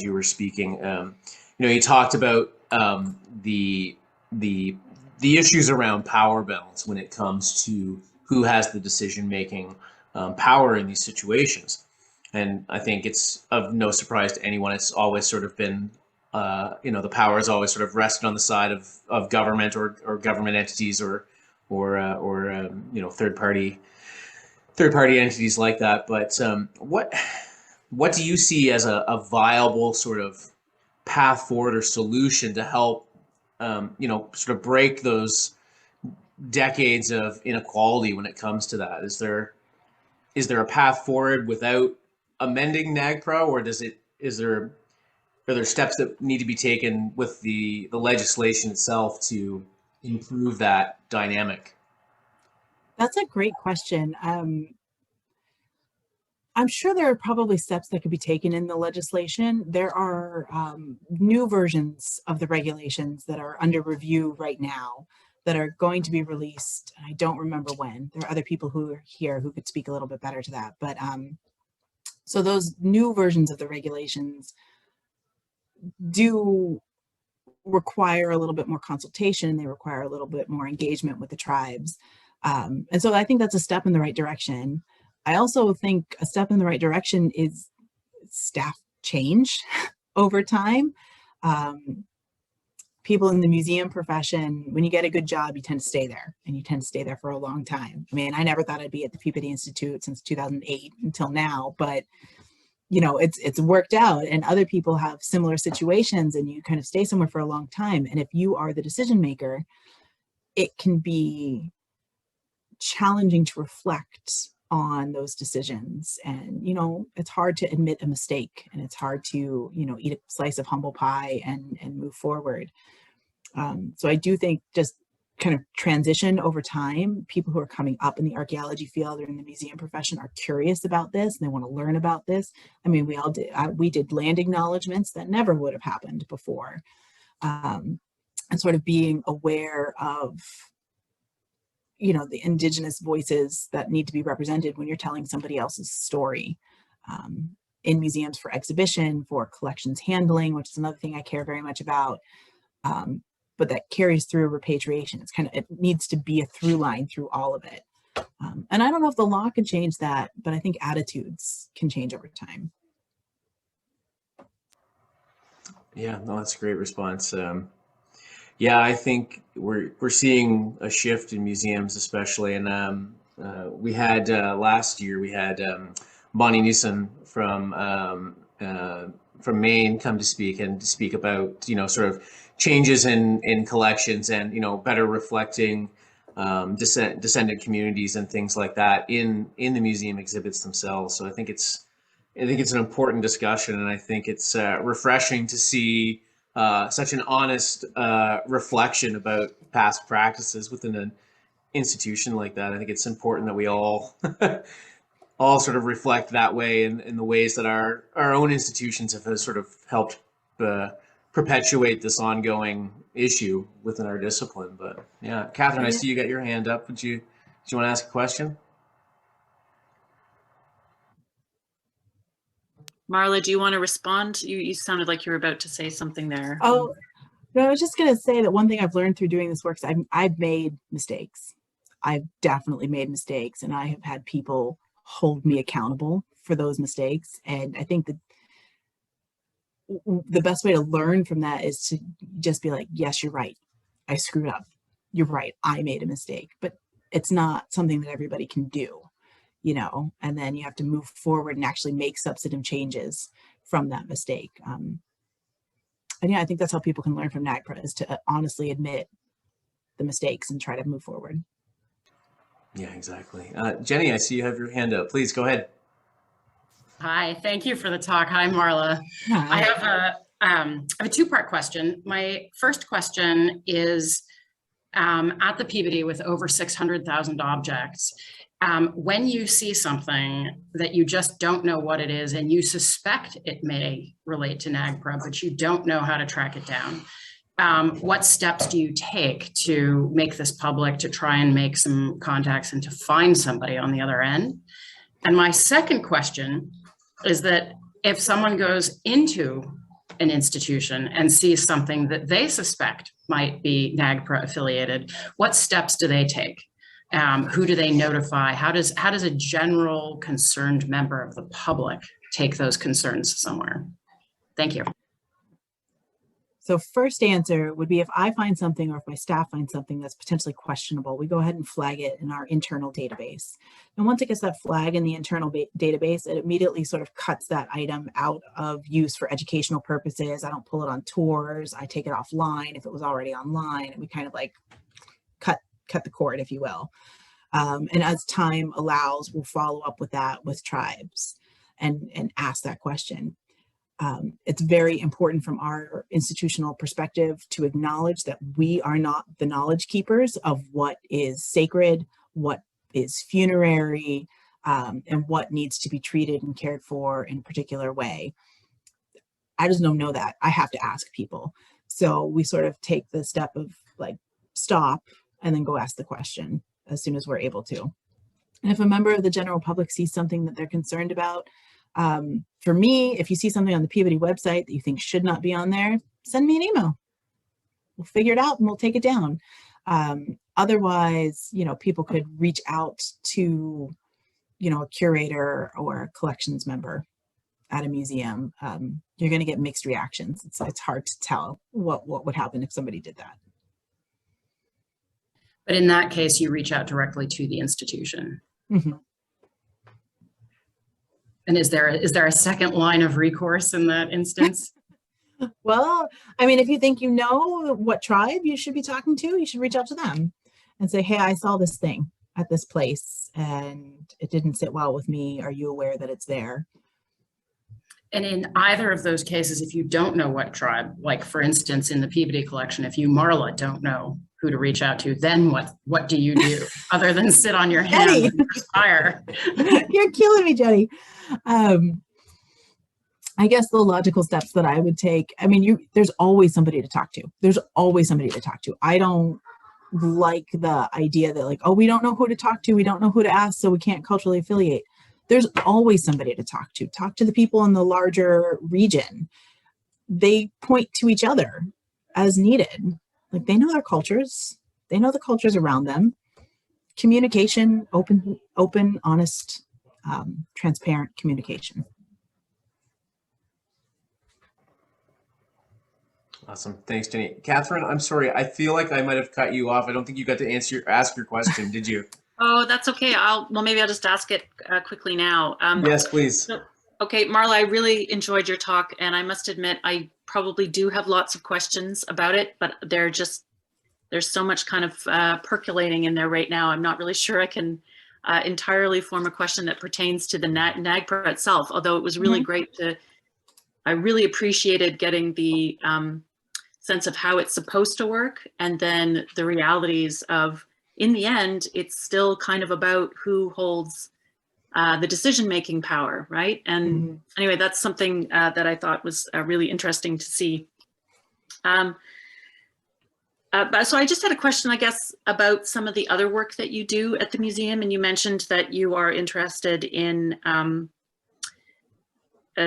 you were speaking. You talked about the issues around power balance when it comes to who has the decision-making power in these situations. And I think it's of no surprise to anyone. It's always sort of been, the power has always sort of rested on the side of government or government entities or third party entities like that. But what do you see as a viable sort of path forward or solution to help sort of break those decades of inequality when it comes to that? Is there a path forward without amending NAGPRA, or are there steps that need to be taken with the legislation itself to improve that dynamic? That's a great question. I'm sure there are probably steps that could be taken in the legislation. There are new versions of the regulations that are under review right now that are going to be released. I don't remember when. There are other people who are here who could speak a little bit better to that. But so those new versions of the regulations do require a little bit more consultation. They require a little bit more engagement with the tribes. And so I think that's a step in the right direction. I also think a step in the right direction is staff change over time. People in the museum profession, when you get a good job, you tend to stay there, and you tend to stay there for a long time. I mean, I never thought I'd be at the Peabody Institute since 2008 until now, but it's worked out, and other people have similar situations, and you kind of stay somewhere for a long time. And if you are the decision maker, it can be challenging to reflect on those decisions. And, it's hard to admit a mistake, and it's hard to, eat a slice of humble pie and move forward. So I do think just kind of transition over time. People who are coming up in the archaeology field or in the museum profession are curious about this, and they want to learn about this. I mean, we did land acknowledgements that never would have happened before. And sort of being aware of the indigenous voices that need to be represented when you're telling somebody else's story, in museums for exhibition, for collections handling, which is another thing I care very much about, but that carries through repatriation. It needs to be a through line through all of it. And I don't know if the law can change that, but I think attitudes can change over time. Yeah, no, that's a great response. Yeah, I think we're seeing a shift in museums, especially, and we had last year we had Bonnie Newsom from Maine come to speak about sort of changes in collections and better reflecting descendant communities and things like that in the museum exhibits themselves. So I think it's an important discussion, and I think it's refreshing to see such an honest reflection about past practices within an institution like that. I think it's important that we all all sort of reflect that way in the ways that our own institutions have sort of helped perpetuate this ongoing issue within our discipline. But yeah, Catherine, I see you got your hand up. Do you want to ask a question? Marla, do you want to respond? You sounded like you were about to say something there. Oh, no, I was just going to say that one thing I've learned through doing this work is I've made mistakes. I've definitely made mistakes, and I have had people hold me accountable for those mistakes. And I think that the best way to learn from that is to just be like, yes, you're right. I screwed up. You're right. I made a mistake. But it's not something that everybody can do, you know, and then you have to move forward and actually make substantive changes from that mistake. And yeah, I think that's how people can learn from NAGPRA, is to honestly admit the mistakes and try to move forward. Yeah, exactly. Jenny, I see you have your hand up. Please go ahead. Hi, thank you for the talk. Hi, Marla. Hi. I have a two-part question. My first question is, at the Peabody with over 600,000 objects, when you see something that you just don't know what it is and you suspect it may relate to NAGPRA, but you don't know how to track it down, what steps do you take to make this public, to try and make some contacts and to find somebody on the other end? And my second question is that if someone goes into an institution and sees something that they suspect might be NAGPRA affiliated, what steps do they take? Who do they notify? How does a general concerned member of the public take those concerns somewhere? Thank you. So first answer would be, if I find something or if my staff finds something that's potentially questionable, we go ahead and flag it in our internal database. And once it gets that flag in the internal database, it immediately sort of cuts that item out of use for educational purposes. I don't pull it on tours. I take it offline if it was already online, and we kind of like cut the cord, if you will. And as time allows, we'll follow up with that with tribes and ask that question. It's very important from our institutional perspective to acknowledge that we are not the knowledge keepers of what is sacred, what is funerary, and what needs to be treated and cared for in a particular way. I just don't know that. I have to ask people. So we sort of take the step of like, stop and then go ask the question as soon as we're able to. And if a member of the general public sees something that they're concerned about, for me, if you see something on the Peabody website that you think should not be on there, send me an email. We'll figure it out and we'll take it down. Otherwise, you know, people could reach out to, you know, a curator or a collections member at a museum. You're going to get mixed reactions. It's hard to tell what would happen if somebody did that. But in that case, you reach out directly to the institution. Mm-hmm. And is there a second line of recourse in that instance? Well, I mean, if you think you know what tribe you should be talking to, you should reach out to them and say, hey, I saw this thing at this place and it didn't sit well with me. Are you aware that it's there? And in either of those cases, if you don't know what tribe, like for instance, in the Peabody collection, if you, Marla, don't know who to reach out to, then what do you do other than sit on your hands and perspire? You're killing me, Jenny. I guess the logical steps that I would take, I mean, there's always somebody to talk to. There's always somebody to talk to. I don't like the idea that like, oh, we don't know who to talk to. We don't know who to ask, so we can't culturally affiliate. There's always somebody to talk to. Talk to the people in the larger region. They point to each other as needed. Like, they know their cultures. They know the cultures around them. Communication, open, honest, transparent communication. Awesome. Thanks, Jenny. Catherine, I'm sorry. I feel like I might have cut you off. I don't think you got to ask your question, did you? Oh, that's okay. Maybe I'll just ask it quickly now. Yes, please. Okay, Marla, I really enjoyed your talk, and I must admit, I probably do have lots of questions about it, but there's so much kind of percolating in there right now. I'm not really sure I can entirely form a question that pertains to the NAGPRA itself, although it was really great I really appreciated getting the sense of how it's supposed to work, and then the realities of, in the end, it's still kind of about who holds the decision-making power, right? And anyway, that's something that I thought was really interesting to see. So I just had a question, I guess, about some of the other work that you do at the museum. And you mentioned that you are interested in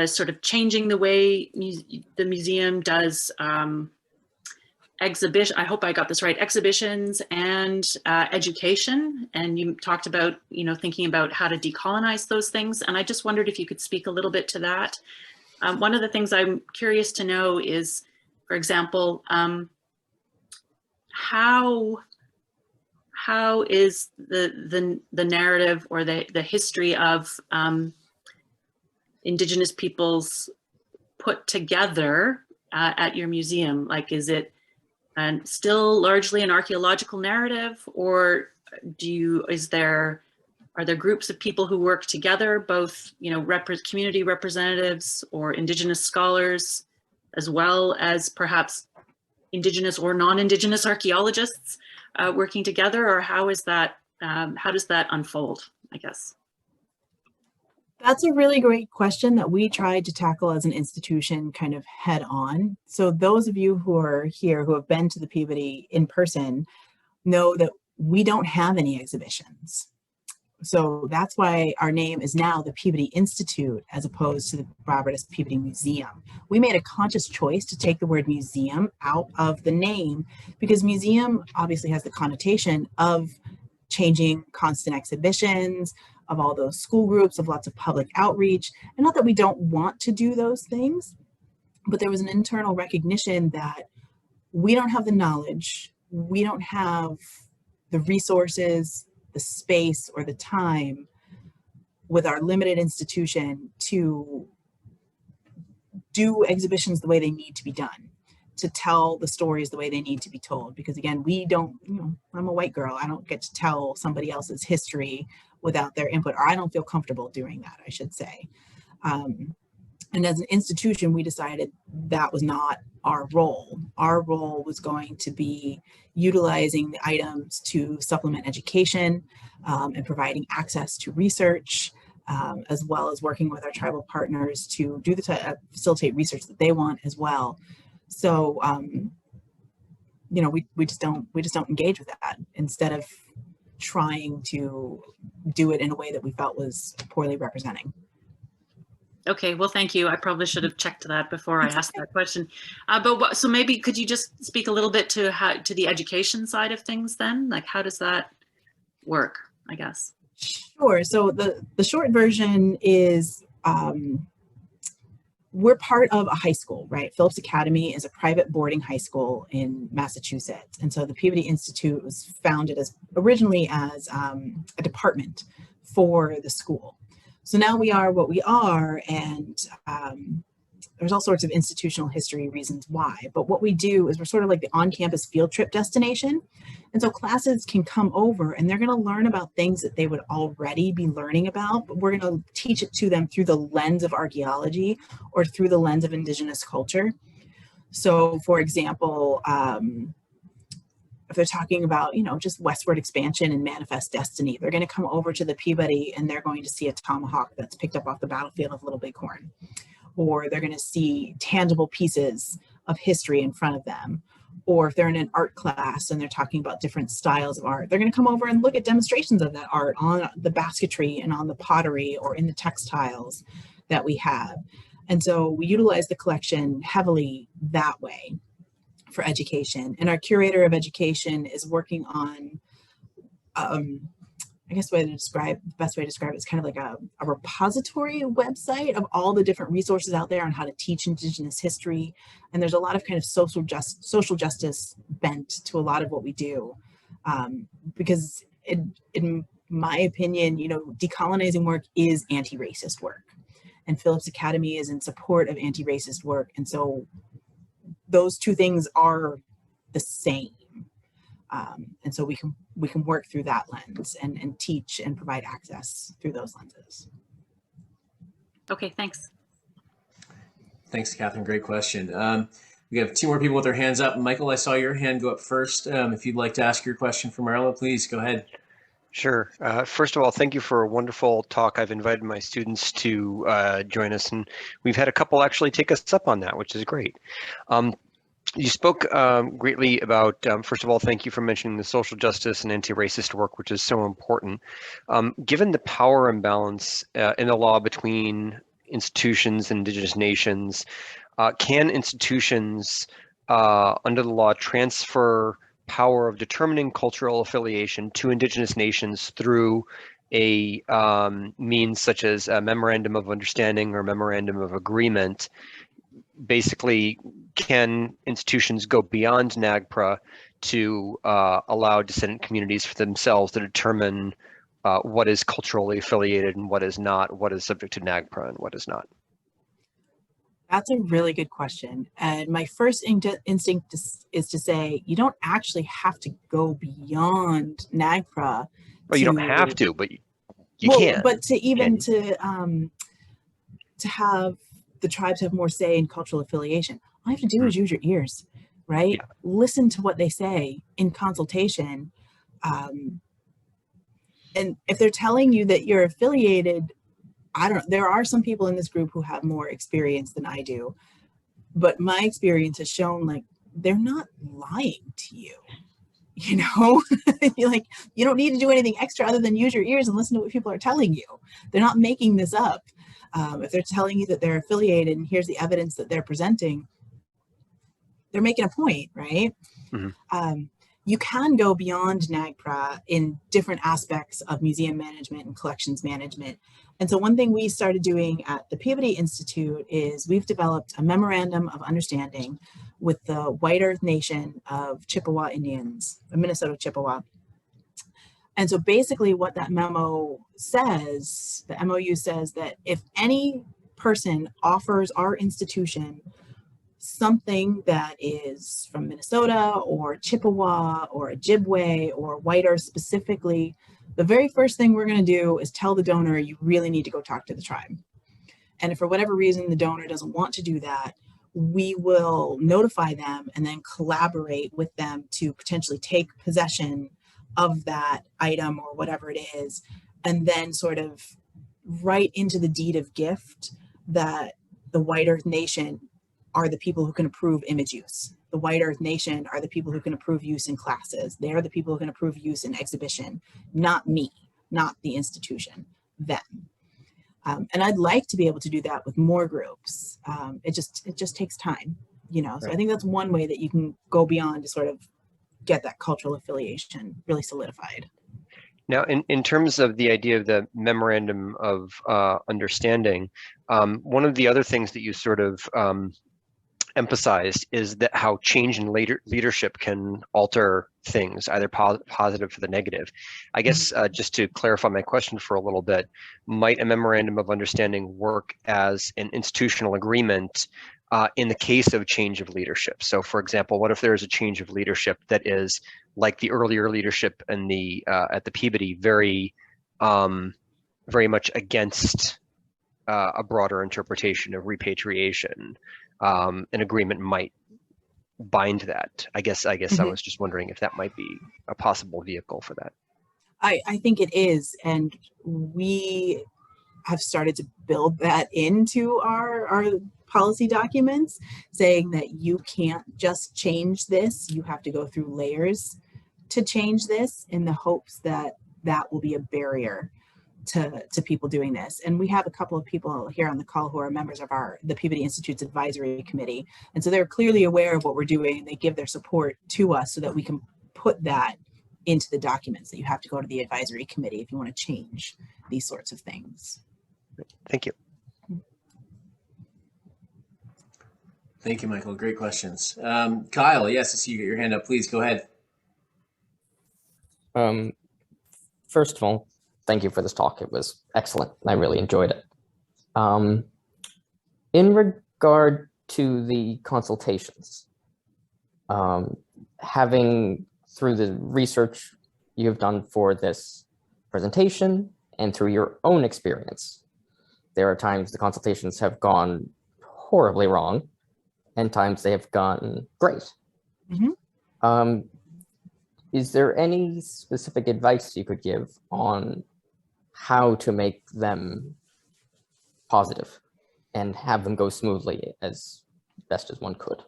sort of changing the way the museum does exhibition. I hope I got this right. Exhibitions and education. And you talked about, thinking about how to decolonize those things. And I just wondered if you could speak a little bit to that. One of the things I'm curious to know is, for example, how is the narrative or the history of Indigenous peoples put together at your museum? Like, is it still largely an archaeological narrative, or are there groups of people who work together, both community representatives or Indigenous scholars, as well as perhaps Indigenous or non-Indigenous archaeologists working together, or how does that unfold, I guess? That's a really great question that we tried to tackle as an institution kind of head on. So those of you who are here who have been to the Peabody in person know that we don't have any exhibitions. So that's why our name is now the Peabody Institute as opposed to the Robert S. Peabody Museum. We made a conscious choice to take the word museum out of the name because museum obviously has the connotation of changing constant exhibitions, of all those school groups, of lots of public outreach. And not that we don't want to do those things, but there was an internal recognition that we don't have the knowledge, we don't have the resources, the space, or the time with our limited institution to do exhibitions the way they need to be done, to tell the stories the way they need to be told. Because again, we don't, I'm a white girl, I don't get to tell somebody else's history without their input, or I don't feel comfortable doing that, I should say. And as an institution, we decided that was not our role. Our role was going to be utilizing the items to supplement education and providing access to research, as well as working with our tribal partners to do facilitate research that they want as well. So, we just don't engage with that instead of trying to do it in a way that we felt was poorly representing. Okay, well, thank you. I probably should have checked that before I asked that question. So maybe could you just speak a little bit to the education side of things then? Like, how does that work, I guess? Sure. So the short version is we're part of a high school, right? Phillips Academy is a private boarding high school in Massachusetts. And so the Peabody Institute was founded originally as a department for the school. So now we are what we are, and there's all sorts of institutional history reasons why. But what we do is we're sort of like the on-campus field trip destination. And so classes can come over and they're going to learn about things that they would already be learning about, but we're going to teach it to them through the lens of archaeology or through the lens of Indigenous culture. So for example, if they're talking about, just westward expansion and manifest destiny, they're going to come over to the Peabody and they're going to see a tomahawk that's picked up off the battlefield of Little Bighorn. Or they're going to see tangible pieces of history in front of them. Or if they're in an art class and they're talking about different styles of art, they're going to come over and look at demonstrations of that art on the basketry and on the pottery or in the textiles that we have. And so we utilize the collection heavily that way for education. And our curator of education is working on, I guess the best way to describe it is kind of like a repository website of all the different resources out there on how to teach Indigenous history. And there's a lot of kind of social justice bent to a lot of what we do. Because in my opinion, decolonizing work is anti-racist work. And Phillips Academy is in support of anti-racist work. And so those two things are the same. And so we can work through that lens and teach and provide access through those lenses. Okay, thanks. Thanks, Catherine. Great question. We have two more people with their hands up. Michael, I saw your hand go up first. If you'd like to ask your question for Marla, please go ahead. Sure. First of all, thank you for a wonderful talk. I've invited my students to join us, and we've had a couple actually take us up on that, which is great. You spoke greatly about, first of all, thank you for mentioning the social justice and anti-racist work, which is so important. Given the power imbalance in the law between institutions, indigenous nations. Can institutions under the law transfer power of determining cultural affiliation to indigenous nations through a means such as a memorandum of understanding or memorandum of agreement? Basically, can institutions go beyond NAGPRA to allow descendant communities for themselves to determine what is culturally affiliated and what is not, what is subject to NAGPRA and what is not? That's a really good question. And my first instinct is to say, you don't actually have to go beyond NAGPRA. Well, you don't have to, but you can. But to have the tribes have more say in cultural affiliation, all you have to do is use your ears, right? Yeah. Listen to what they say in consultation. And if they're telling you that you're affiliated, there are some people in this group who have more experience than I do, but my experience has shown like they're not lying to you. You know, you're like, you don't need to do anything extra other than use your ears and listen to what people are telling you. They're not making this up. If they're telling you that they're affiliated and here's the evidence that they're presenting, they're making a point, right? Mm-hmm. You can go beyond NAGPRA in different aspects of museum management and collections management. And so one thing we started doing at the Peabody Institute is we've developed a memorandum of understanding with the White Earth Nation of Chippewa Indians, Minnesota Chippewa. And so basically what that memo says, the MOU says that if any person offers our institution something that is from Minnesota or Chippewa or Ojibwe or White Earth specifically, the very first thing we're going to do is tell the donor, you really need to go talk to the tribe. And if for whatever reason the donor doesn't want to do that, we will notify them and then collaborate with them to potentially take possession of that item or whatever it is, and then sort of write into the deed of gift that the White Earth Nation are the people who can approve image use. The White Earth Nation are the people who can approve use in classes. They are the people who can approve use in exhibition, not me, not the institution, them. And I'd like to be able to do that with more groups. It just takes time, you know? So I think that's one way that you can go beyond to sort of get that cultural affiliation really solidified. Now, in terms of the idea of the memorandum of understanding, one of the other things that you sort of emphasized is that how change in leadership can alter things, either positive or the negative. I guess just to clarify my question for a little bit, might a memorandum of understanding work as an institutional agreement in the case of change of leadership? So for example, what if there is a change of leadership that is like the earlier leadership in the at the Peabody, very much against a broader interpretation of repatriation? An agreement might bind that. I guess I was just wondering if that might be a possible vehicle for that. I think it is, and we have started to build that into our policy documents, saying that you can't just change this, you have to go through layers to change this, in the hopes that that will be a barrier to people doing this. And we have a couple of people here on the call who are members of the Peabody Institute's advisory committee. And so they're clearly aware of what we're doing. They give their support to us so that we can put that into the documents, that you have to go to the advisory committee if you want to change these sorts of things. Thank you. Thank you, Michael. Great questions. Kyle, yes, I see you get your hand up. Please go ahead. First of all, thank you for this talk. It was excellent. I really enjoyed it. In regard to the consultations, having through the research you've done for this presentation and through your own experience, there are times the consultations have gone horribly wrong and times they have gone great. Mm-hmm. Is there any specific advice you could give on how to make them positive and have them go smoothly as best as one could?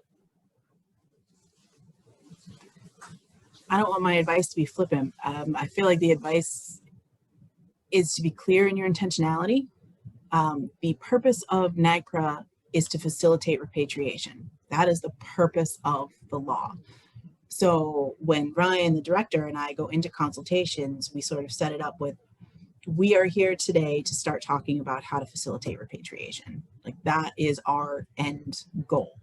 I don't want my advice to be flippant. I feel like the advice is to be clear in your intentionality The purpose of NAGPRA is to facilitate repatriation. That is the purpose of the law. So when Ryan, the director, and I go into consultations, we sort of set it up with, we are here today to start talking about how to facilitate repatriation. Like, that is our end goal.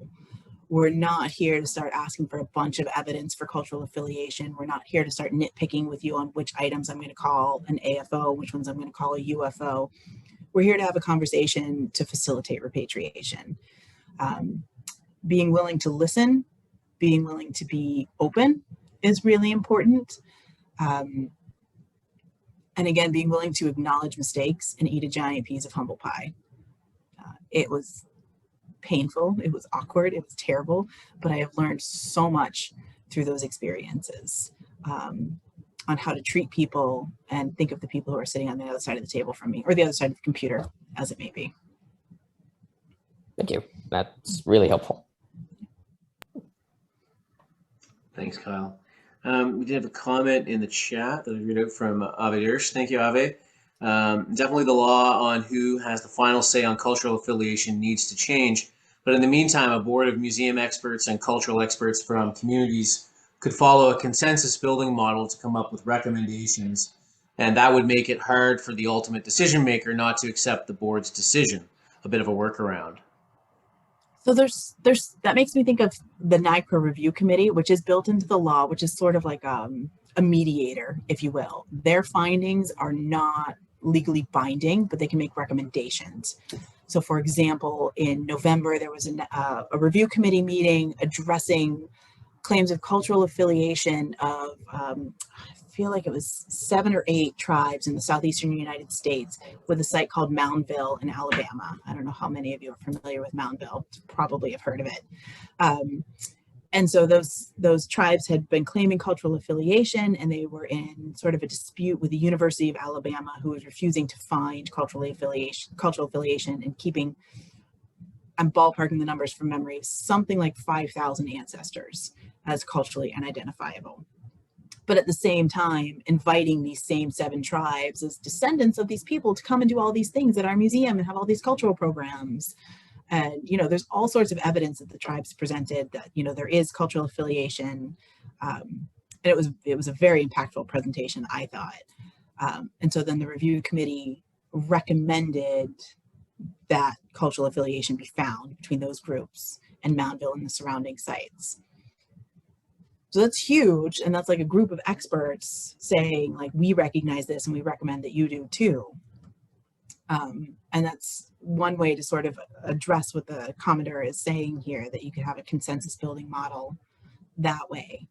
We're not here to start asking for a bunch of evidence for cultural affiliation. We're not here to start nitpicking with you on which items I'm going to call an AFO, which ones I'm going to call a UFO. We're here to have a conversation to facilitate repatriation. Being willing to listen, being willing to be open is really important. And again, being willing to acknowledge mistakes and eat a giant piece of humble pie. It was painful, it was awkward, it was terrible, but I have learned so much through those experiences on how to treat people and think of the people who are sitting on the other side of the table from me, or the other side of the computer, as it may be. Thank you. That's really helpful. Thanks, Kyle. We did have a comment in the chat that I read out from Ave Dirsch. Thank you, Ave. Definitely the law on who has the final say on cultural affiliation needs to change. But in the meantime, a board of museum experts and cultural experts from communities could follow a consensus building model to come up with recommendations. And that would make it hard for the ultimate decision maker not to accept the board's decision, a bit of a workaround. So that makes me think of the NAGPRA review committee, which is built into the law, which is sort of like a mediator, if you will. Their findings are not legally binding, but they can make recommendations. So for example, in November, there was a review committee meeting addressing claims of cultural affiliation of, I feel like it was 7 or 8 tribes in the southeastern United States with a site called Moundville in Alabama. I don't know how many of you are familiar with Moundville, probably have heard of it. And so those tribes had been claiming cultural affiliation, and they were in sort of a dispute with the University of Alabama, who was refusing to find cultural affiliation and keeping, I'm ballparking the numbers from memory, something like 5,000 ancestors as culturally unidentifiable. But at the same time, inviting these same 7 tribes as descendants of these people to come and do all these things at our museum and have all these cultural programs. And, you know, there's all sorts of evidence that the tribes presented that, you know, there is cultural affiliation. And it was a very impactful presentation, I thought. And so then the review committee recommended that cultural affiliation be found between those groups and Moundville and the surrounding sites. So that's huge. And that's like a group of experts saying, like, we recognize this and we recommend that you do too. And that's one way to sort of address what the Commodore is saying here, that you could have a consensus building model that way.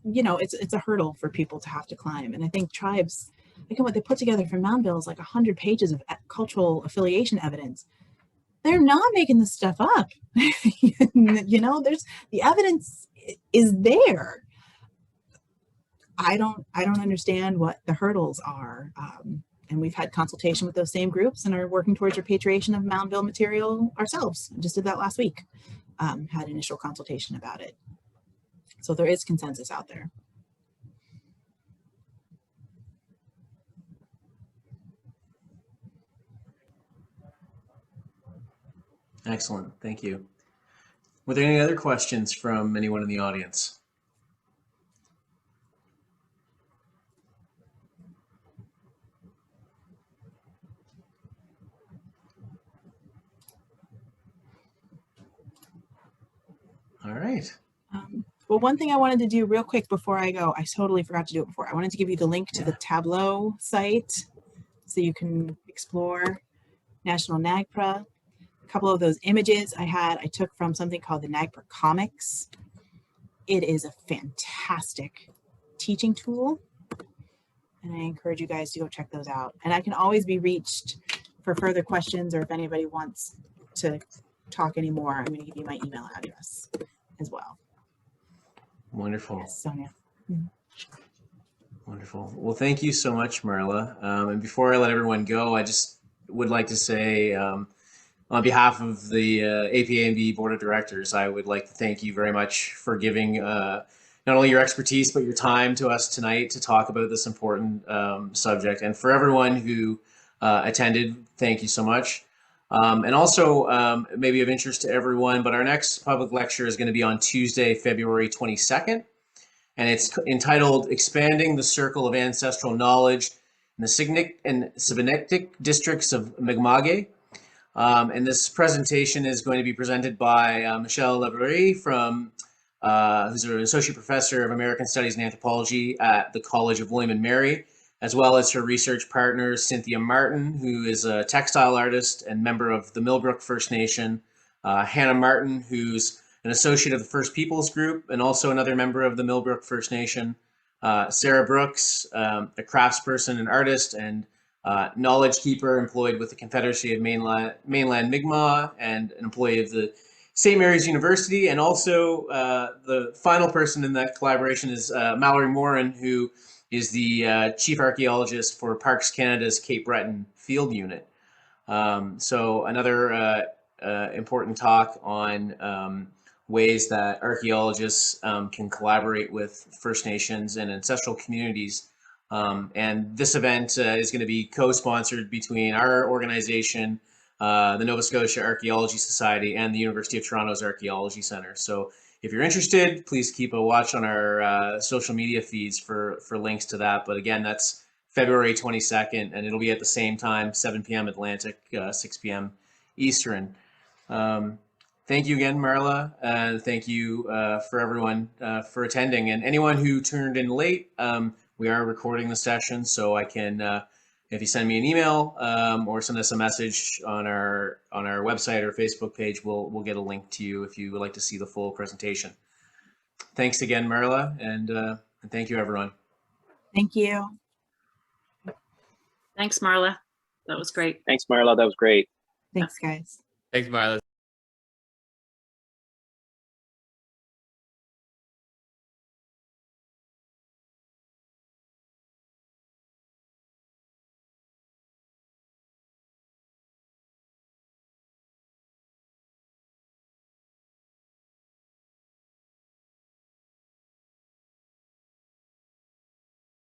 You know, it's a hurdle for people to have to climb. And I think tribes, look at what they put together for Moundville is like 100 pages of cultural affiliation evidence. They're not making this stuff up. You know, the evidence is there. I don't understand what the hurdles are. And we've had consultation with those same groups and are working towards repatriation of Moundville material ourselves. Just did that last week. Had initial consultation about it. So there is consensus out there. Excellent, thank you. Were there any other questions from anyone in the audience? All right. Well, one thing I wanted to do real quick before I go, I totally forgot to do it before. I wanted to give you the link to the Tableau site so you can explore National NAGPRA. A couple of those images I took from something called the NAGPRA Comics. It is a fantastic teaching tool, and I encourage you guys to go check those out. And I can always be reached for further questions, or if anybody wants to talk anymore, I'm going to give you my email address as well. Wonderful. Yes, Sonia. Wonderful. Well, thank you so much, Marla. And before I let everyone go, I just would like to say, on behalf of the APANB Board of Directors, I would like to thank you very much for giving not only your expertise, but your time to us tonight to talk about this important subject. And for everyone who attended, thank you so much. And also, maybe of interest to everyone, but our next public lecture is going to be on Tuesday, February 22nd. And it's entitled Expanding the Circle of Ancestral Knowledge in the Sivinitic Districts of Mi'kma'ki. And this presentation is going to be presented by Michelle Leverie from who's an associate professor of American Studies and Anthropology at the College of William and Mary, as well as her research partner, Cynthia Martin, who is a textile artist and member of the Millbrook First Nation, Hannah Martin, who's an associate of the First Peoples Group, and also another member of the Millbrook First Nation, Sarah Brooks, a craftsperson and artist, and knowledge keeper employed with the Confederacy of Mainland Mi'kmaq, and an employee of the St. Mary's University. And also the final person in that collaboration is Mallory Morin, who is the chief archaeologist for Parks Canada's Cape Breton Field Unit. So another important talk on ways that archaeologists can collaborate with First Nations and ancestral communities. And this event is going to be co-sponsored between our organization, the Nova Scotia Archaeology Society, and the University of Toronto's Archaeology Centre. So if you're interested, please keep a watch on our social media feeds for links to that. But again, that's February 22nd, and it'll be at the same time, 7 p.m. Atlantic, 6 p.m. Eastern. Thank you again, Marla, and thank you for everyone for attending. And anyone who turned in late, we are recording the session, so I can, if you send me an email or send us a message on our website or Facebook page, we'll get a link to you if you would like to see the full presentation. Thanks again, Marla, and thank you, everyone. Thank you. Thanks, Marla. That was great. Thanks, Marla. That was great. Thanks, guys. Thanks, Marla.